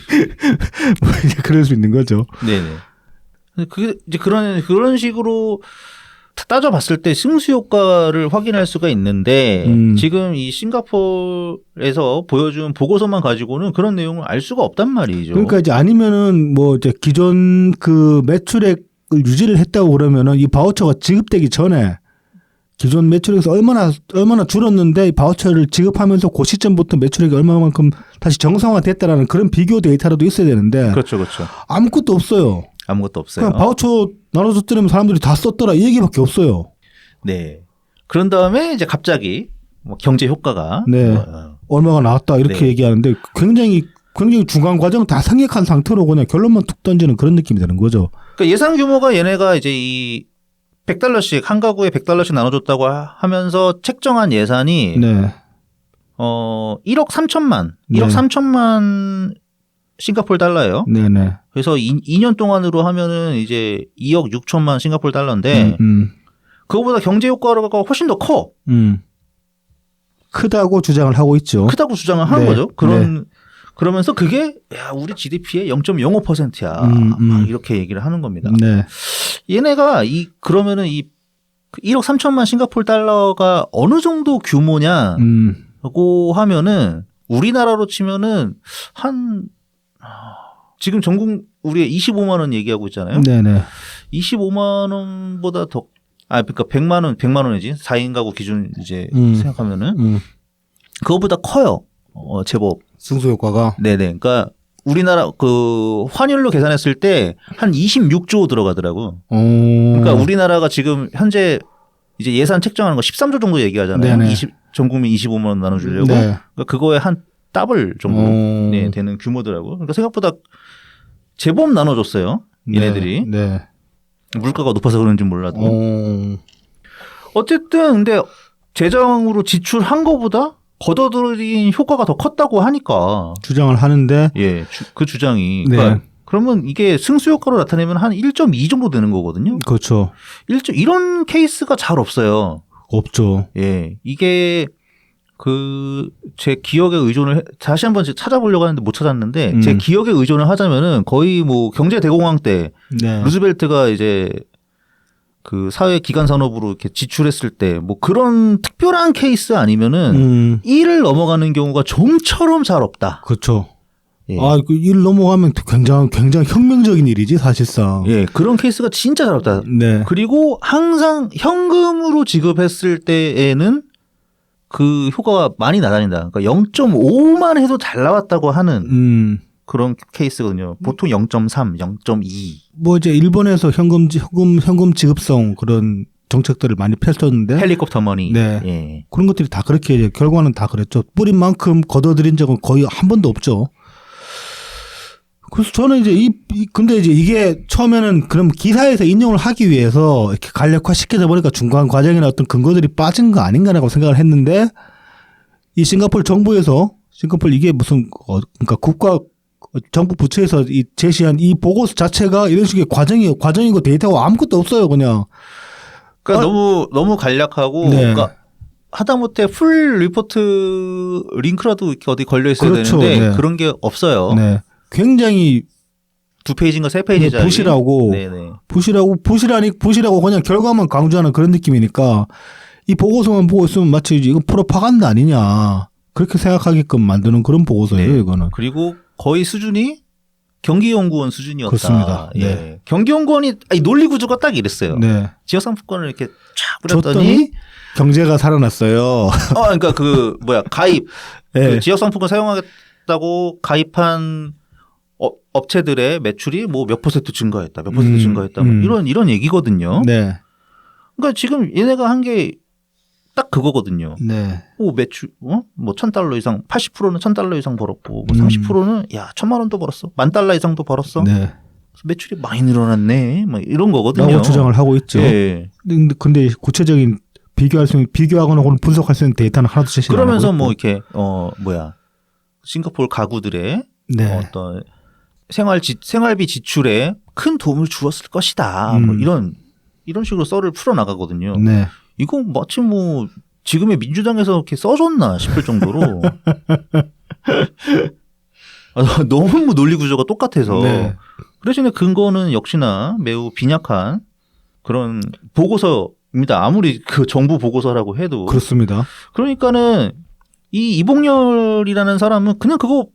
뭐 이제 그럴 수 있는 거죠. 네네. 그 이제 그런 식으로 따져봤을 때 승수 효과를 확인할 수가 있는데 지금 이 싱가포르에서 보여준 보고서만 가지고는 그런 내용을 알 수가 없단 말이죠. 그러니까 이제 아니면은 뭐 이제 기존 그 매출액을 유지를 했다고 그러면은 이 바우처가 지급되기 전에 기존 매출액에서 얼마나 줄었는데 이 바우처를 지급하면서 그 시점부터 매출액이 얼마만큼 다시 정상화됐다라는 그런 비교 데이터라도 있어야 되는데 그렇죠, 그렇죠. 아무것도 없어요. 아무것도 없어요. 그냥 바우처 나눠줬더니 사람들이 다 썼더라 이 얘기밖에 없어요. 네. 그런 다음에 이제 갑자기 뭐 경제 효과가 네. 얼마가 나왔다 이렇게 네. 얘기하는데 굉장히 중간 과정 다 생략한 상태로 그냥 결론만 툭 던지는 그런 느낌이 되는 거죠. 그러니까 예상 규모가 얘네가 이제 이 $100씩 한 가구에 $100씩 나눠줬다고 하면서 책정한 예산이 네. 1억 3천만, 네. 1억 3천만 싱가포르 달러예요. 네네. 그래서 2년 동안으로 하면은 이제 2억 6천만 싱가포르 달러인데 그거보다 경제 효과가 훨씬 더 커. 크다고 주장을 하고 있죠. 크다고 주장을 하는 네. 거죠. 그러면서 그게 야, 우리 GDP의 0.05%야. 막 이렇게 얘기를 하는 겁니다. 네. 얘네가 그러면은 이 1억 3천만 싱가포르 달러가 어느 정도 규모냐고 하면은 우리나라로 치면은 지금 전국 우리 25만 원 얘기하고 있잖아요. 네네. 25만 원보다 더 그러니까 100만 원이지. 4인 가구 기준 이제 생각하면은 그거보다 커요. 제법. 승수 효과가. 네네. 그러니까 우리나라 그 환율로 계산했을 때 한 26조 들어가더라고. 그러니까 우리나라가 지금 현재 이제 예산 책정하는 거 13조 정도 얘기하잖아요. 네네. 전 국민 25만 원 나눠주려고. 네. 그러니까 그거에 한 더블 정도 네, 되는 규모더라고. 그러니까 생각보다 제법 나눠줬어요. 얘네들이. 네. 물가가 높아서 그런지 몰라도. 어쨌든 근데 재정으로 지출한 거보다 걷어들인 효과가 더 컸다고 하니까. 주장을 하는데. 예, 그 주장이. 네. 그러니까 그러면 이게 승수 효과로 나타내면 한 1.2 정도 되는 거거든요. 그렇죠. 이런 케이스가 잘 없어요. 없죠. 예. 이게 제 기억에 의존을 다시 한번 찾아보려고 하는데 못 찾았는데 제 기억에 의존을 하자면은 거의 뭐 경제 대공황 때 네. 루즈벨트가 이제 그 사회 기간 산업으로 이렇게 지출했을 때 뭐 그런 특별한 케이스 아니면은 1을 넘어가는 경우가 좀처럼 잘 없다. 그렇죠. 예. 그 일 넘어가면 굉장히 혁명적인 일이지 사실상. 예, 그런 케이스가 진짜 잘 없다. 네. 그리고 항상 현금으로 지급했을 때에는 그 효과가 많이 나다닌다. 그러니까 0.5만 해도 잘 나왔다고 하는 그런 케이스거든요. 보통 0.3, 0.2. 뭐 이제 일본에서 현금 지급성 그런 정책들을 많이 펼쳤는데 헬리콥터 머니. 네. 예. 그런 것들이 다 그렇게 이제 결과는 다 그랬죠. 뿌린 만큼 걷어들인 적은 거의 한 번도 없죠. 그래서 저는 이제 근데 이제 이게 처음에는 그럼 기사에서 인용을 하기 위해서 이렇게 간략화 시켜져 보니까 중간 과정이나 어떤 근거들이 빠진 거 아닌가라고 생각을 했는데 이 싱가포르 정부에서 이게 무슨 그러니까 정부 부처에서 제시한 이 보고서 자체가 이런 식의 과정이고 데이터가 아무것도 없어요, 그냥. 그러니까 너무 간략하고 네. 그러니까 하다못해 풀 리포트 링크라도 이렇게 어디 걸려 있어야 그렇죠. 되는데 네. 그런 게 없어요. 네. 굉장히 2페이지인가 3페이지짜리. 부실하고 네네. 부실하고 그냥 결과만 강조하는 그런 느낌이니까 이 보고서만 보고 있으면 마치 이건 프로파간다 아니냐 그렇게 생각하게끔 만드는 그런 보고서예요. 네. 이거는. 그리고 거의 수준이 경기연구원 수준이었다. 그렇습니다. 예. 네. 경기연구원이 논리 구조가 딱 이랬어요. 네. 지역상품권을 이렇게 쫙 뿌렸더니 줬더니 경제가 살아났어요. 그러니까 가입 네. 그 지역상품권 사용하겠다고 가입한 업체들의 매출이 뭐 몇 퍼센트 증가했다, 몇 퍼센트 증가했다, 뭐 이런 얘기거든요. 네. 그러니까 지금 얘네가 한 게 딱 그거거든요. 네. 매출 뭐 $1,000 이상, 80%는 $1,000 이상 벌었고, 뭐 30%는 야 1,000만 원도 벌었어, $10,000 이상도 벌었어. 네. 매출이 많이 늘어났네, 뭐 이런 거거든요. 라고 주장을 하고 있죠. 예. 근데 구체적인 비교하거나 혹은 분석할 수 있는 데이터는 하나도 제시 안 하고 그러면서 있고. 뭐 이렇게 싱가포르 가구들의 네. 어떤 생활비 지출에 큰 도움을 주었을 것이다. 뭐 이런 식으로 썰을 풀어 나가거든요. 네. 이거 마치 뭐 지금의 민주당에서 이렇게 써줬나 싶을 정도로 너무 논리 구조가 똑같아서 그 대신에 근거는 역시나 매우 빈약한 그런 보고서 아무리 그 정부 보고서라고 해도. 그렇습니다. 그러니까는 이 이봉렬이라는 사람은 그냥 그거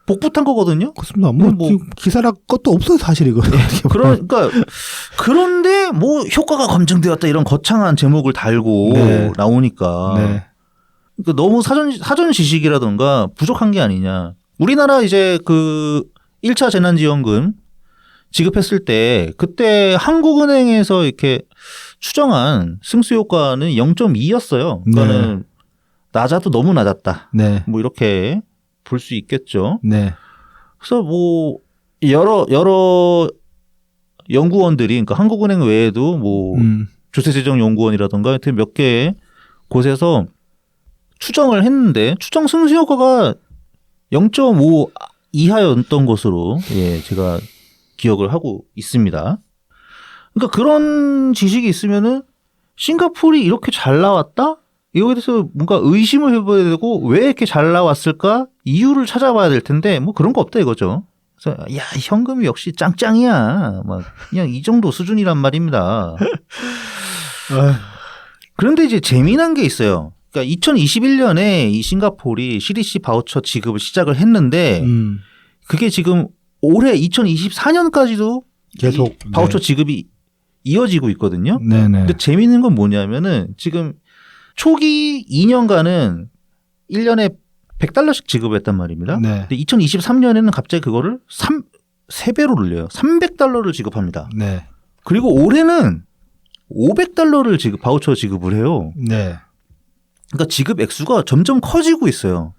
복붙한 거거든요. 그렇습니다. 뭐 기사라 것도 없어요 사실 이거. 그러니까 그런데 뭐 효과가 검증되었다 이런 거창한 제목을 달고 네. 나오니까 네. 그러니까 너무 사전 지식이라던가 부족한 게 아니냐. 우리나라 이제 그 1차 재난지원금 지급했을 때 그때 한국은행에서 이렇게 추정한 승수 효과는 0.2였어요. 그러니까는 네. 낮아도 너무 낮았다. 네. 뭐 이렇게 볼 수 있겠죠. 네. 그래서 뭐 여러 연구원들이 그러니까 한국은행 외에도 뭐 조세재정연구원이라던가 하여튼 몇 개의 곳에서 추정을 했는데 추정 승수 효과가 0.5 이하였던 것으로 예, 제가 기억을 하고 있습니다. 그러니까 그런 지식이 있으면은 싱가포르이 이렇게 잘 나왔다? 이거에 대해서 뭔가 의심을 해봐야 되고 왜 이렇게 잘 나왔을까? 이유를 찾아봐야 될 텐데 뭐 그런 거 없다 이거죠. 그래서 야 현금이 역시 짱짱이야. 막 그냥 이 정도 수준이란 말입니다. 그런데 이제 재미난 게 있어요. 그러니까 2021년에 이 싱가포르이 CDC 바우처 지급을 시작을 했는데 그게 지금 올해 2024년까지도 계속 바우처 지급이 이어지고 있거든요. 네네. 근데 재미있는 건 뭐냐면은 지금 초기 2년간은 1년에 $100씩 지급했단 말입니다. 네. 근데 2023년에는 갑자기 그거를 3배로 늘려요. $300를 지급합니다. 네. 그리고 올해는 $500를 바우처 지급을 해요. 네. 그러니까 지급 액수가 점점 커지고 있어요.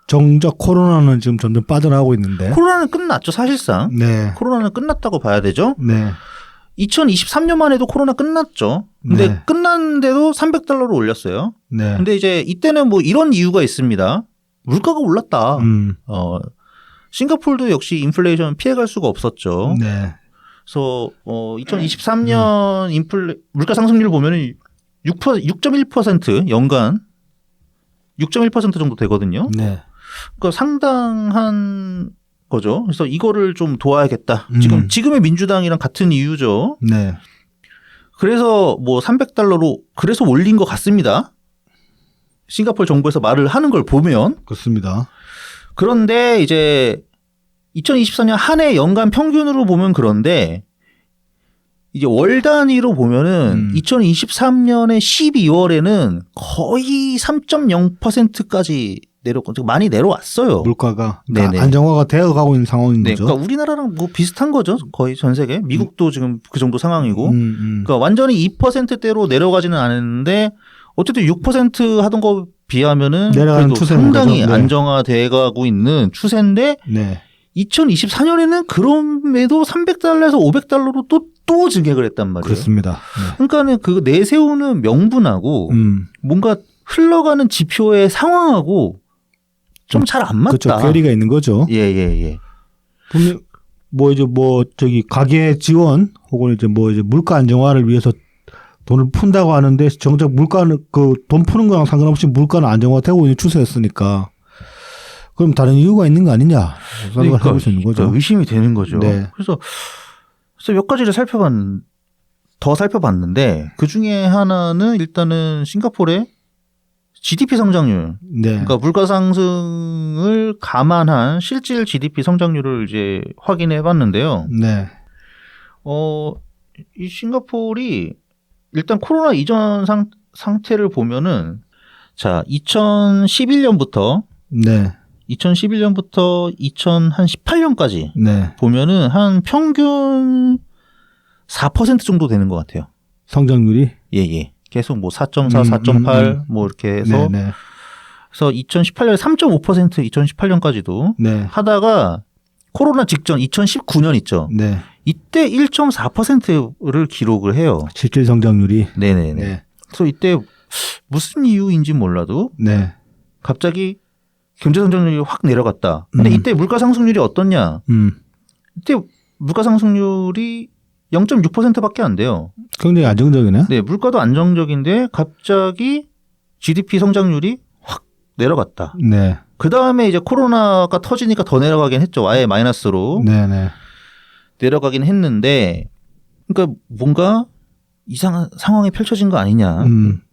정작 코로나는 지금 점점 빠져나가고 있는데. 코로나는 끝났죠, 사실상. 네. 코로나는 끝났다고 봐야 되죠. 네. 2023년만 해도 코로나 끝났죠. 근데 네. 끝났는데도 $300로 올렸어요. 네. 근데 이제 이때는 뭐 이런 이유가 있습니다. 물가가 올랐다. 싱가포르도 역시 인플레이션 피해갈 수가 없었죠. 네. 그래서 2023년 물가 상승률 보면은 6.1% 연간 6.1% 정도 되거든요. 네. 그러니까 상당한 거죠. 그래서 이거를 좀 도와야겠다. 지금의 민주당이랑 같은 이유죠. 네. 그래서 뭐 $300로 그래서 올린 것 같습니다. 싱가포르 정부에서 말을 하는 걸 보면. 그렇습니다. 그런데 이제 2024년 한 해 연간 평균으로 보면 그런데 이제 월 단위로 보면은 2023년의 12월에는 거의 3.0%까지 많이 내려왔어요. 물가가 그러니까 안정화가 되어가고 있는 상황인 거죠. 그러니까 우리나라랑 뭐 비슷한 거죠. 거의 전 세계. 미국도 지금 그 정도 상황이고. 그러니까 완전히 2%대로 내려가지는 않았는데 어쨌든 6% 하던 거 비하면은 그래도 상당히 거죠? 네. 안정화돼가고 있는 추세인데 네. 2024년에는 그럼에도 $300에서 $500로 또 증액을 했단 말이에요. 그렇습니다. 네. 그러니까는 그 내세우는 명분하고 뭔가 흘러가는 지표의 상황하고 좀 잘 안 맞다. 그렇죠. 괴리가 있는 거죠. 예. 분명 가계 지원 혹은 이제 물가 안정화를 위해서 돈을 푼다고 하는데 정작 물가는 그 돈 푸는 거랑 상관없이 물가는 안정화되고 있는 추세였으니까 그럼 다른 이유가 있는 거 아니냐 생각을 해볼 수 있는 거죠. 그러니까 의심이 되는 거죠. 네. 그래서 몇 가지를 더 살펴봤는데 그 중에 하나는 일단은 싱가포르의 GDP 성장률. 네. 그러니까 물가 상승을 감안한 실질 GDP 성장률을 이제 확인해 봤는데요. 네. 이 싱가포르이 일단 코로나 이전 상태를 보면은 자, 2011년부터 네. 2018년까지 네. 보면은 한 평균 4% 정도 되는 것 같아요. 성장률이? 예. 계속 뭐 4.4, 4.8 뭐 이렇게 해서 네네. 그래서 2018년에 3.5% 2018년까지도 네. 하다가 코로나 직전 2019년 있죠. 네. 이때 1.4%를 기록을 해요. 실질 성장률이? 네네네. 네. 그래서 이때 무슨 이유인지 몰라도 네. 갑자기 경제 성장률이 확 내려갔다. 근데 이때 물가 상승률이 어떻냐? 이때 물가 상승률이 0.6%밖에 안 돼요. 굉장히 안정적이네. 네, 물가도 안정적인데 갑자기 GDP 성장률이 확 내려갔다. 네. 그 다음에 이제 코로나가 터지니까 더 내려가긴 했죠. 아예 마이너스로 네네. 내려가긴 했는데, 그러니까 뭔가 이상한 상황이 펼쳐진 거 아니냐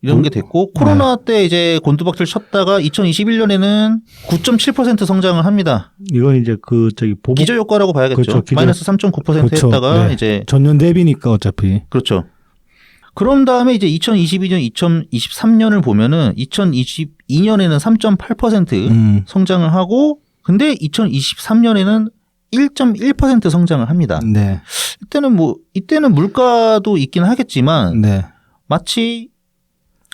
이런 게 됐고 코로나 때 이제 곤두박질 쳤다가 2021년에는 9.7% 성장을 합니다. 이건 이제 기저 효과라고 봐야겠죠. 그렇죠. 마이너스 3.9% 그렇죠. 했다가 네. 이제 전년 대비니까 어차피. 그렇죠. 그런 다음에 이제 2022년, 2023년을 보면은 2022년에는 3.8% 성장을 하고 근데 2023년에는 1.1% 성장을 합니다. 네. 이때는 물가도 있긴 하겠지만 네. 마치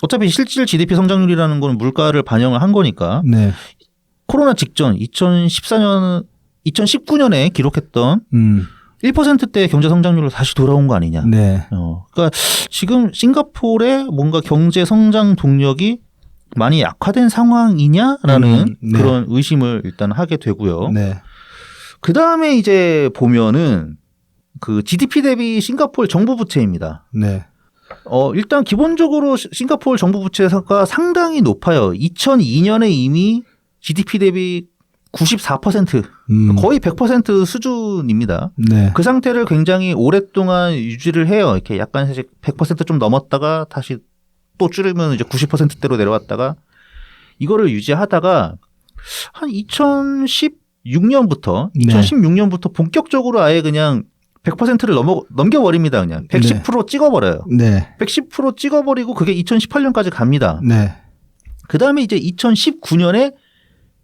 어차피 실질 GDP 성장률이라는 건 물가를 반영을 한 거니까 네. 코로나 직전 2019년에 기록했던 1%대 경제 성장률로 다시 돌아온 거 아니냐. 네. 그러니까 지금 싱가포르의 뭔가 경제 성장 동력이 많이 약화된 상황이냐라는 네. 그런 의심을 일단 하게 되고요. 네. 그 다음에 이제 보면은 그 GDP 대비 싱가포르 정부 부채입니다. 네. 일단 기본적으로 싱가포르 정부 부채가 상당히 높아요. 2002년에 이미 GDP 대비 94% 거의 100% 수준입니다. 네. 그 상태를 굉장히 오랫동안 유지를 해요. 이렇게 약간 100% 좀 넘었다가 다시 또 줄이면 이제 90%대로 내려왔다가 이거를 유지하다가 한 2016년부터 본격적으로 아예 그냥 100%를 넘겨버립니다. 그냥 110% 찍어버려요. 네. 110% 찍어버리고 그게 2018년까지 갑니다. 네. 그 다음에 이제 2019년에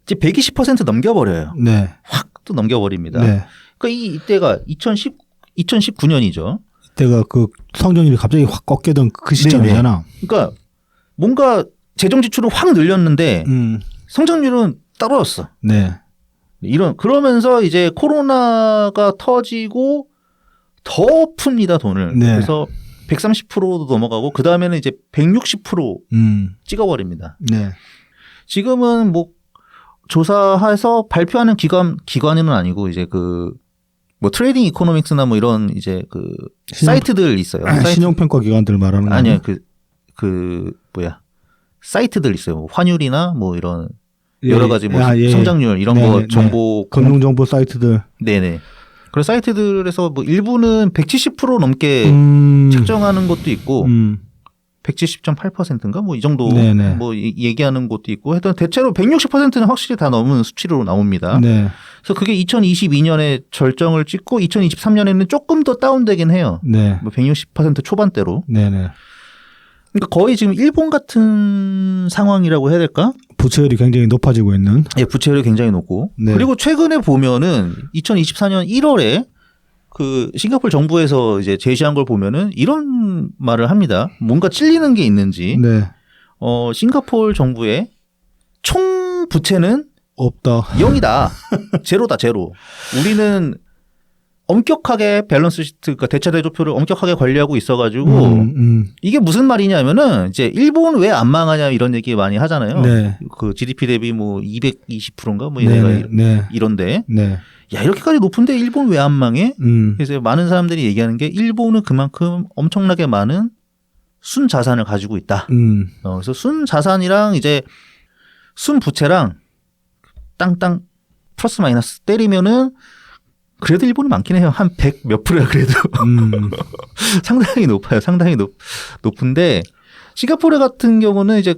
이제 120% 넘겨버려요. 네. 확 또 넘겨버립니다. 네. 그러니까 이때가 2019년이죠. 이때가 그 성장률이 갑자기 확 꺾이던 그 시점이잖아. 그러니까 뭔가 재정 지출을 확 늘렸는데 성장률은 떨어졌어. 네. 그러면서 이제 코로나가 터지고 더 풉니다, 돈을. 네. 그래서 130%도 넘어가고 그 다음에는 이제 160% 찍어버립니다. 네. 지금은 뭐 조사해서 발표하는 기관은 아니고 이제 뭐 트레이딩 이코노믹스나 뭐 이런 이제 사이트들 있어요. 신용평가 기관들 말하는 거 아니요. 사이트들 있어요. 뭐 환율이나 뭐 이런 여러 가지 뭐 성장률 이런 거 정보 금융 정보 사이트들. 네네. 그런 사이트들에서 뭐 일부는 170% 넘게 책정하는 것도 있고 170.8%인가 뭐 이 정도 네네. 뭐 얘기하는 것도 있고 하여튼 대체로 160%는 확실히 다 넘은 수치로 나옵니다. 네. 그래서 그게 2022년에 절정을 찍고 2023년에는 조금 더 다운되긴 해요. 네. 뭐 160% 초반대로. 네네. 그러니까 거의 지금 일본 같은 상황이라고 해야 될까? 부채율이 굉장히 높아지고 있는. 예, 부채율이 굉장히 높고. 네. 그리고 최근에 보면은 2024년 1월에 그 싱가포르 정부에서 이제 제시한 걸 보면은 이런 말을 합니다. 뭔가 찔리는 게 있는지. 네. 싱가포르 정부의 총 부채는 없다. 0이다. 제로다, 제로. 우리는 엄격하게 밸런스 시트, 그러니까 대차 대조표를 엄격하게 관리하고 있어가지고 이게 무슨 말이냐면은 이제 일본 왜 안 망하냐 이런 얘기 많이 하잖아요. 네. 그 GDP 대비 뭐 220%인가 뭐 이런데. 네. 야, 이렇게까지 높은데 일본 왜 안 망해? 그래서 많은 사람들이 얘기하는 게 일본은 그만큼 엄청나게 많은 순 자산을 가지고 있다. 그래서 순 자산이랑 이제 순 부채랑 땅땅 플러스 마이너스 때리면은 그래도 일본이 많긴 해요. 한 100 몇 프로야 그래도. 상당히 높아요. 상당히 높은데 싱가포르 같은 경우는 이제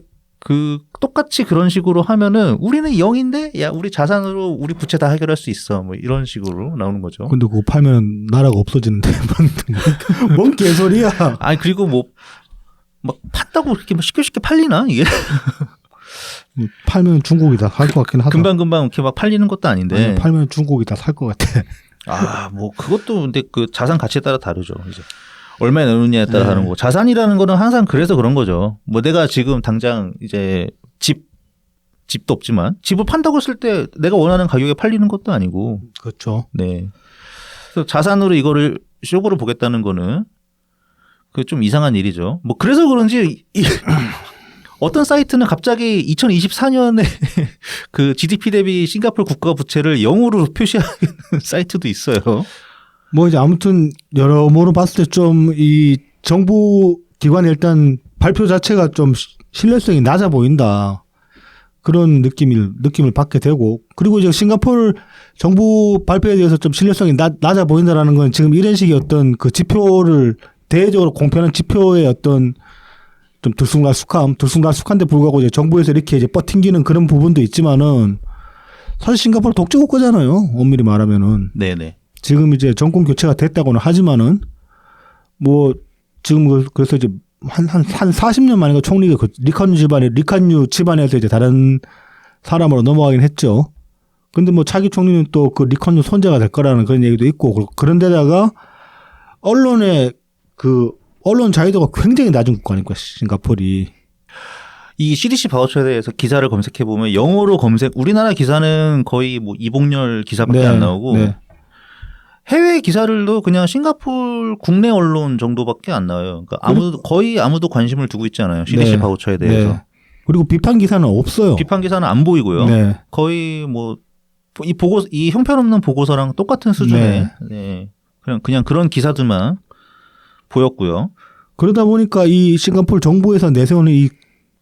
똑같이 그런 식으로 하면은 우리는 0인데 야, 우리 자산으로 우리 부채 다 해결할 수 있어. 뭐 이런 식으로 나오는 거죠. 근데 그거 팔면 나라가 없어지는데 뭔 개소리야. 아니 그리고 뭐 막 팠다고 그렇게 막 쉽게 팔리나 이게? 팔면 중국이 다 살 것 같긴 하다. 금방 이렇게 막 팔리는 것도 아닌데. 아니, 팔면 중국이 다 살 것 같아. 아, 뭐 그것도 근데 그 자산 가치에 따라 다르죠. 이제 얼마에 넣느냐에 따라 다른 거고. 자산이라는 거는 항상 그래서 그런 거죠. 뭐 내가 지금 당장 이제 집도 없지만 집을 판다고 했을 때 내가 원하는 가격에 팔리는 것도 아니고. 그렇죠. 네. 그래서 자산으로 이거를 쇼부를 보겠다는 거는 그 좀 이상한 일이죠. 뭐 그래서 그런지 어떤 사이트는 갑자기 2024년에 그 GDP 대비 싱가포르 국가 부채를 0으로 표시하는 사이트도 있어요. 뭐 이제 아무튼 여러모로 봤을 때 좀 이 정부 기관의 일단 발표 자체가 좀 신뢰성이 낮아 보인다. 그런 느낌을 받게 되고, 그리고 이제 싱가포르 정부 발표에 대해서 좀 신뢰성이 낮아 보인다라는 건 지금 이런 식의 어떤 그 지표를 대외적으로 공표하는 지표의 어떤 좀 들쑥날쑥한데 불구하고 이제 정부에서 이렇게 이제 뻗팅기는 그런 부분도 있지만은 사실 싱가포르 독재 국가잖아요. 엄밀히 말하면은. 네네. 지금 이제 정권 교체가 됐다고는 하지만은 뭐 지금 그래서 이제 한 40년 만인가 총리가 그 리칸유 집안에서 이제 다른 사람으로 넘어가긴 했죠. 근데 뭐 차기 총리는 또 그 리칸유 손자가 될 거라는 그런 얘기도 있고 그런데다가 언론의 그 언론 자유도가 굉장히 낮은 국가니까 싱가포르이. 이 CDC 바우처에 대해서 기사를 검색해 보면 영어로 우리나라 기사는 거의 뭐 이봉렬 기사밖에 네, 안 나오고 네. 해외 기사들도 그냥 싱가포르 국내 언론 정도밖에 안 나와요. 그러니까 거의 아무도 관심을 두고 있지 않아요. CDC 네, 바우처에 대해서. 네. 그리고 비판 기사는 없어요. 비판 기사는 안 보이고요. 네. 거의 뭐 이 형편없는 보고서랑 똑같은 수준의 네. 그냥 그런 기사들만 보였고요. 그러다 보니까 이 싱가포르 정부에서 내세우는 이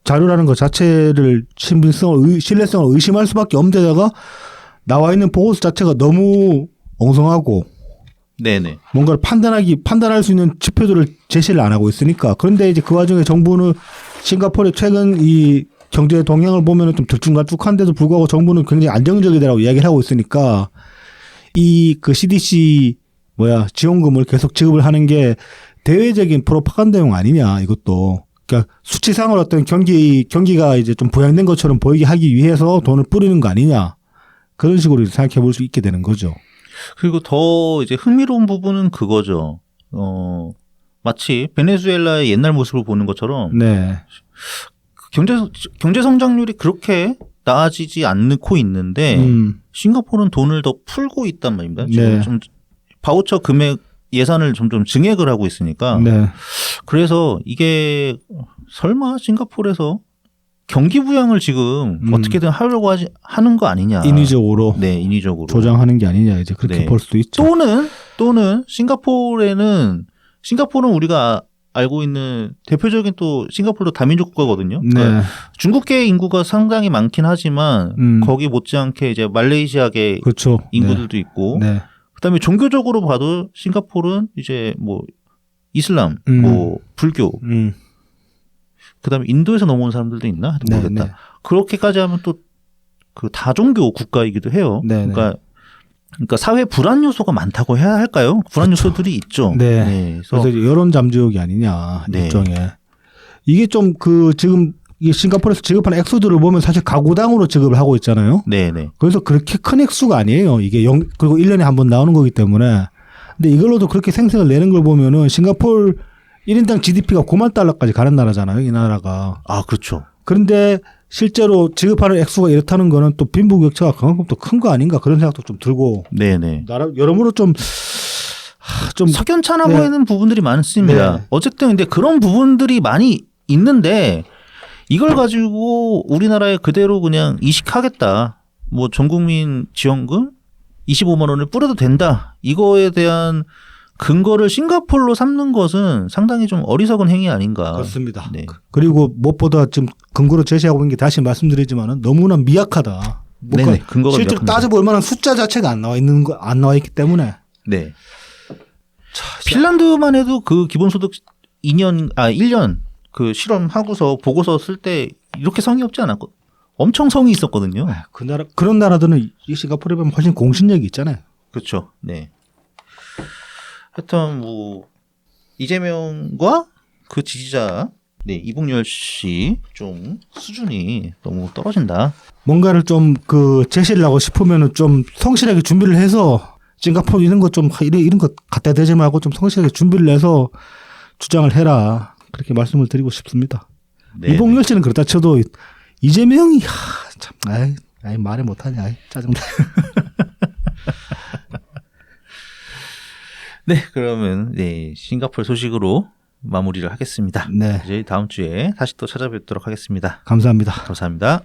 자료라는 것 자체를 신뢰성을 의심할 수밖에 없는 데다가 나와 있는 보고서 자체가 너무 엉성하고 네네. 뭔가를 판단할 수 있는 지표들을 제시를 안 하고 있으니까. 그런데 이제 그 와중에 정부는 싱가포르의 최근 이 경제 동향을 보면은 좀 들쭉날쭉한데도 불구하고 정부는 굉장히 안정적이다라고 이야기를 하고 있으니까 이 그 CDC 지원금을 계속 지급을 하는 게 대외적인 프로파간다용 아니냐 이것도. 그러니까 수치상으로 어떤 경기가 이제 좀 부양된 것처럼 보이게 하기 위해서 돈을 뿌리는 거 아니냐. 그런 식으로 생각해 볼 수 있게 되는 거죠. 그리고 더 이제 흥미로운 부분은 그거죠. 마치 베네수엘라의 옛날 모습을 보는 것처럼 네. 경제 성장률이 그렇게 나아지지 않고 있는데 싱가포르는 돈을 더 풀고 있단 말입니다. 지금 네. 좀 바우처 금액 예산을 점점 증액을 하고 있으니까. 네. 그래서 이게 설마 싱가포르에서 경기 부양을 지금 어떻게든 하려고 하는 거 아니냐. 인위적으로. 네, 인위적으로. 조장하는 게 아니냐 이제 그렇게 네. 볼 수도 있죠. 또는 싱가포르는 우리가 알고 있는 대표적인 또 싱가포르도 다민족 국가거든요. 네. 그러니까 중국계 인구가 상당히 많긴 하지만 거기 못지않게 이제 말레이시아계 그렇죠. 인구들도 있고 네. 그다음에 종교적으로 봐도 싱가포르는 이제 뭐 이슬람, 뭐 불교, 그다음에 인도에서 넘어온 사람들도 있나? 모르겠다. 네. 그렇게까지 하면 또 그 다종교 국가이기도 해요. 네. 그러니까 사회 불안 요소가 많다고 해야 할까요? 불안 그렇죠. 요소들이 있죠. 네. 네. 그래서 여론 잠재력이 아니냐 네. 일종의. 이게 좀 지금 이 싱가포르에서 지급하는 액수들을 보면 사실 가구당으로 지급을 하고 있잖아요. 네네. 그래서 그렇게 큰 액수가 아니에요. 이게 그리고 1년에 한 번 나오는 거기 때문에. 근데 이걸로도 그렇게 생색을 내는 걸 보면은 싱가포르 1인당 GDP가 9만 달러까지 가는 나라잖아요. 이 나라가. 아, 그렇죠. 그런데 실제로 지급하는 액수가 이렇다는 거는 또 빈부격차가 그만큼 또 큰 거 아닌가 그런 생각도 좀 들고. 네네. 여러모로 좀 석연찮아 네. 보이는 부분들이 많습니다. 네. 어쨌든 근데 그런 부분들이 많이 있는데 이걸 가지고 우리나라에 그대로 그냥 이식하겠다. 뭐 전국민 지원금 25만 원을 뿌려도 된다. 이거에 대한 근거를 싱가포르로 삼는 것은 상당히 좀 어리석은 행위 아닌가. 그렇습니다. 네. 그리고 무엇보다 지금 근거로 제시하고 있는 게 다시 말씀드리지만은 너무나 미약하다. 네네. 근거가 실제로 미약합니다. 따져볼 만한 숫자 자체가 안 나와 있기 때문에. 네. 핀란드만 해도 그 기본소득 1년 그 실험하고서 보고서 쓸 때 이렇게 성의 없지 않았고 엄청 성의 있었거든요. 그런 나라들은 이 싱가포르에 보면 훨씬 공신력이 있잖아요. 그렇죠. 네. 하여튼 뭐 이재명과 그 지지자 이봉렬 씨 좀 수준이 너무 떨어진다. 뭔가를 좀 제시를 하고 싶으면은 좀 성실하게 준비를 해서 싱가포르 이런 거 갖다 대지 말고 좀 성실하게 준비를 해서 주장을 해라. 그렇게 말씀을 드리고 싶습니다. 네. 이봉렬 씨는 그렇다 쳐도 이재명이 참 말해 못하냐. 짜증나. 네, 그러면 싱가포르 소식으로 마무리를 하겠습니다. 네. 이제 다음 주에 다시 또 찾아뵙도록 하겠습니다. 감사합니다. 감사합니다.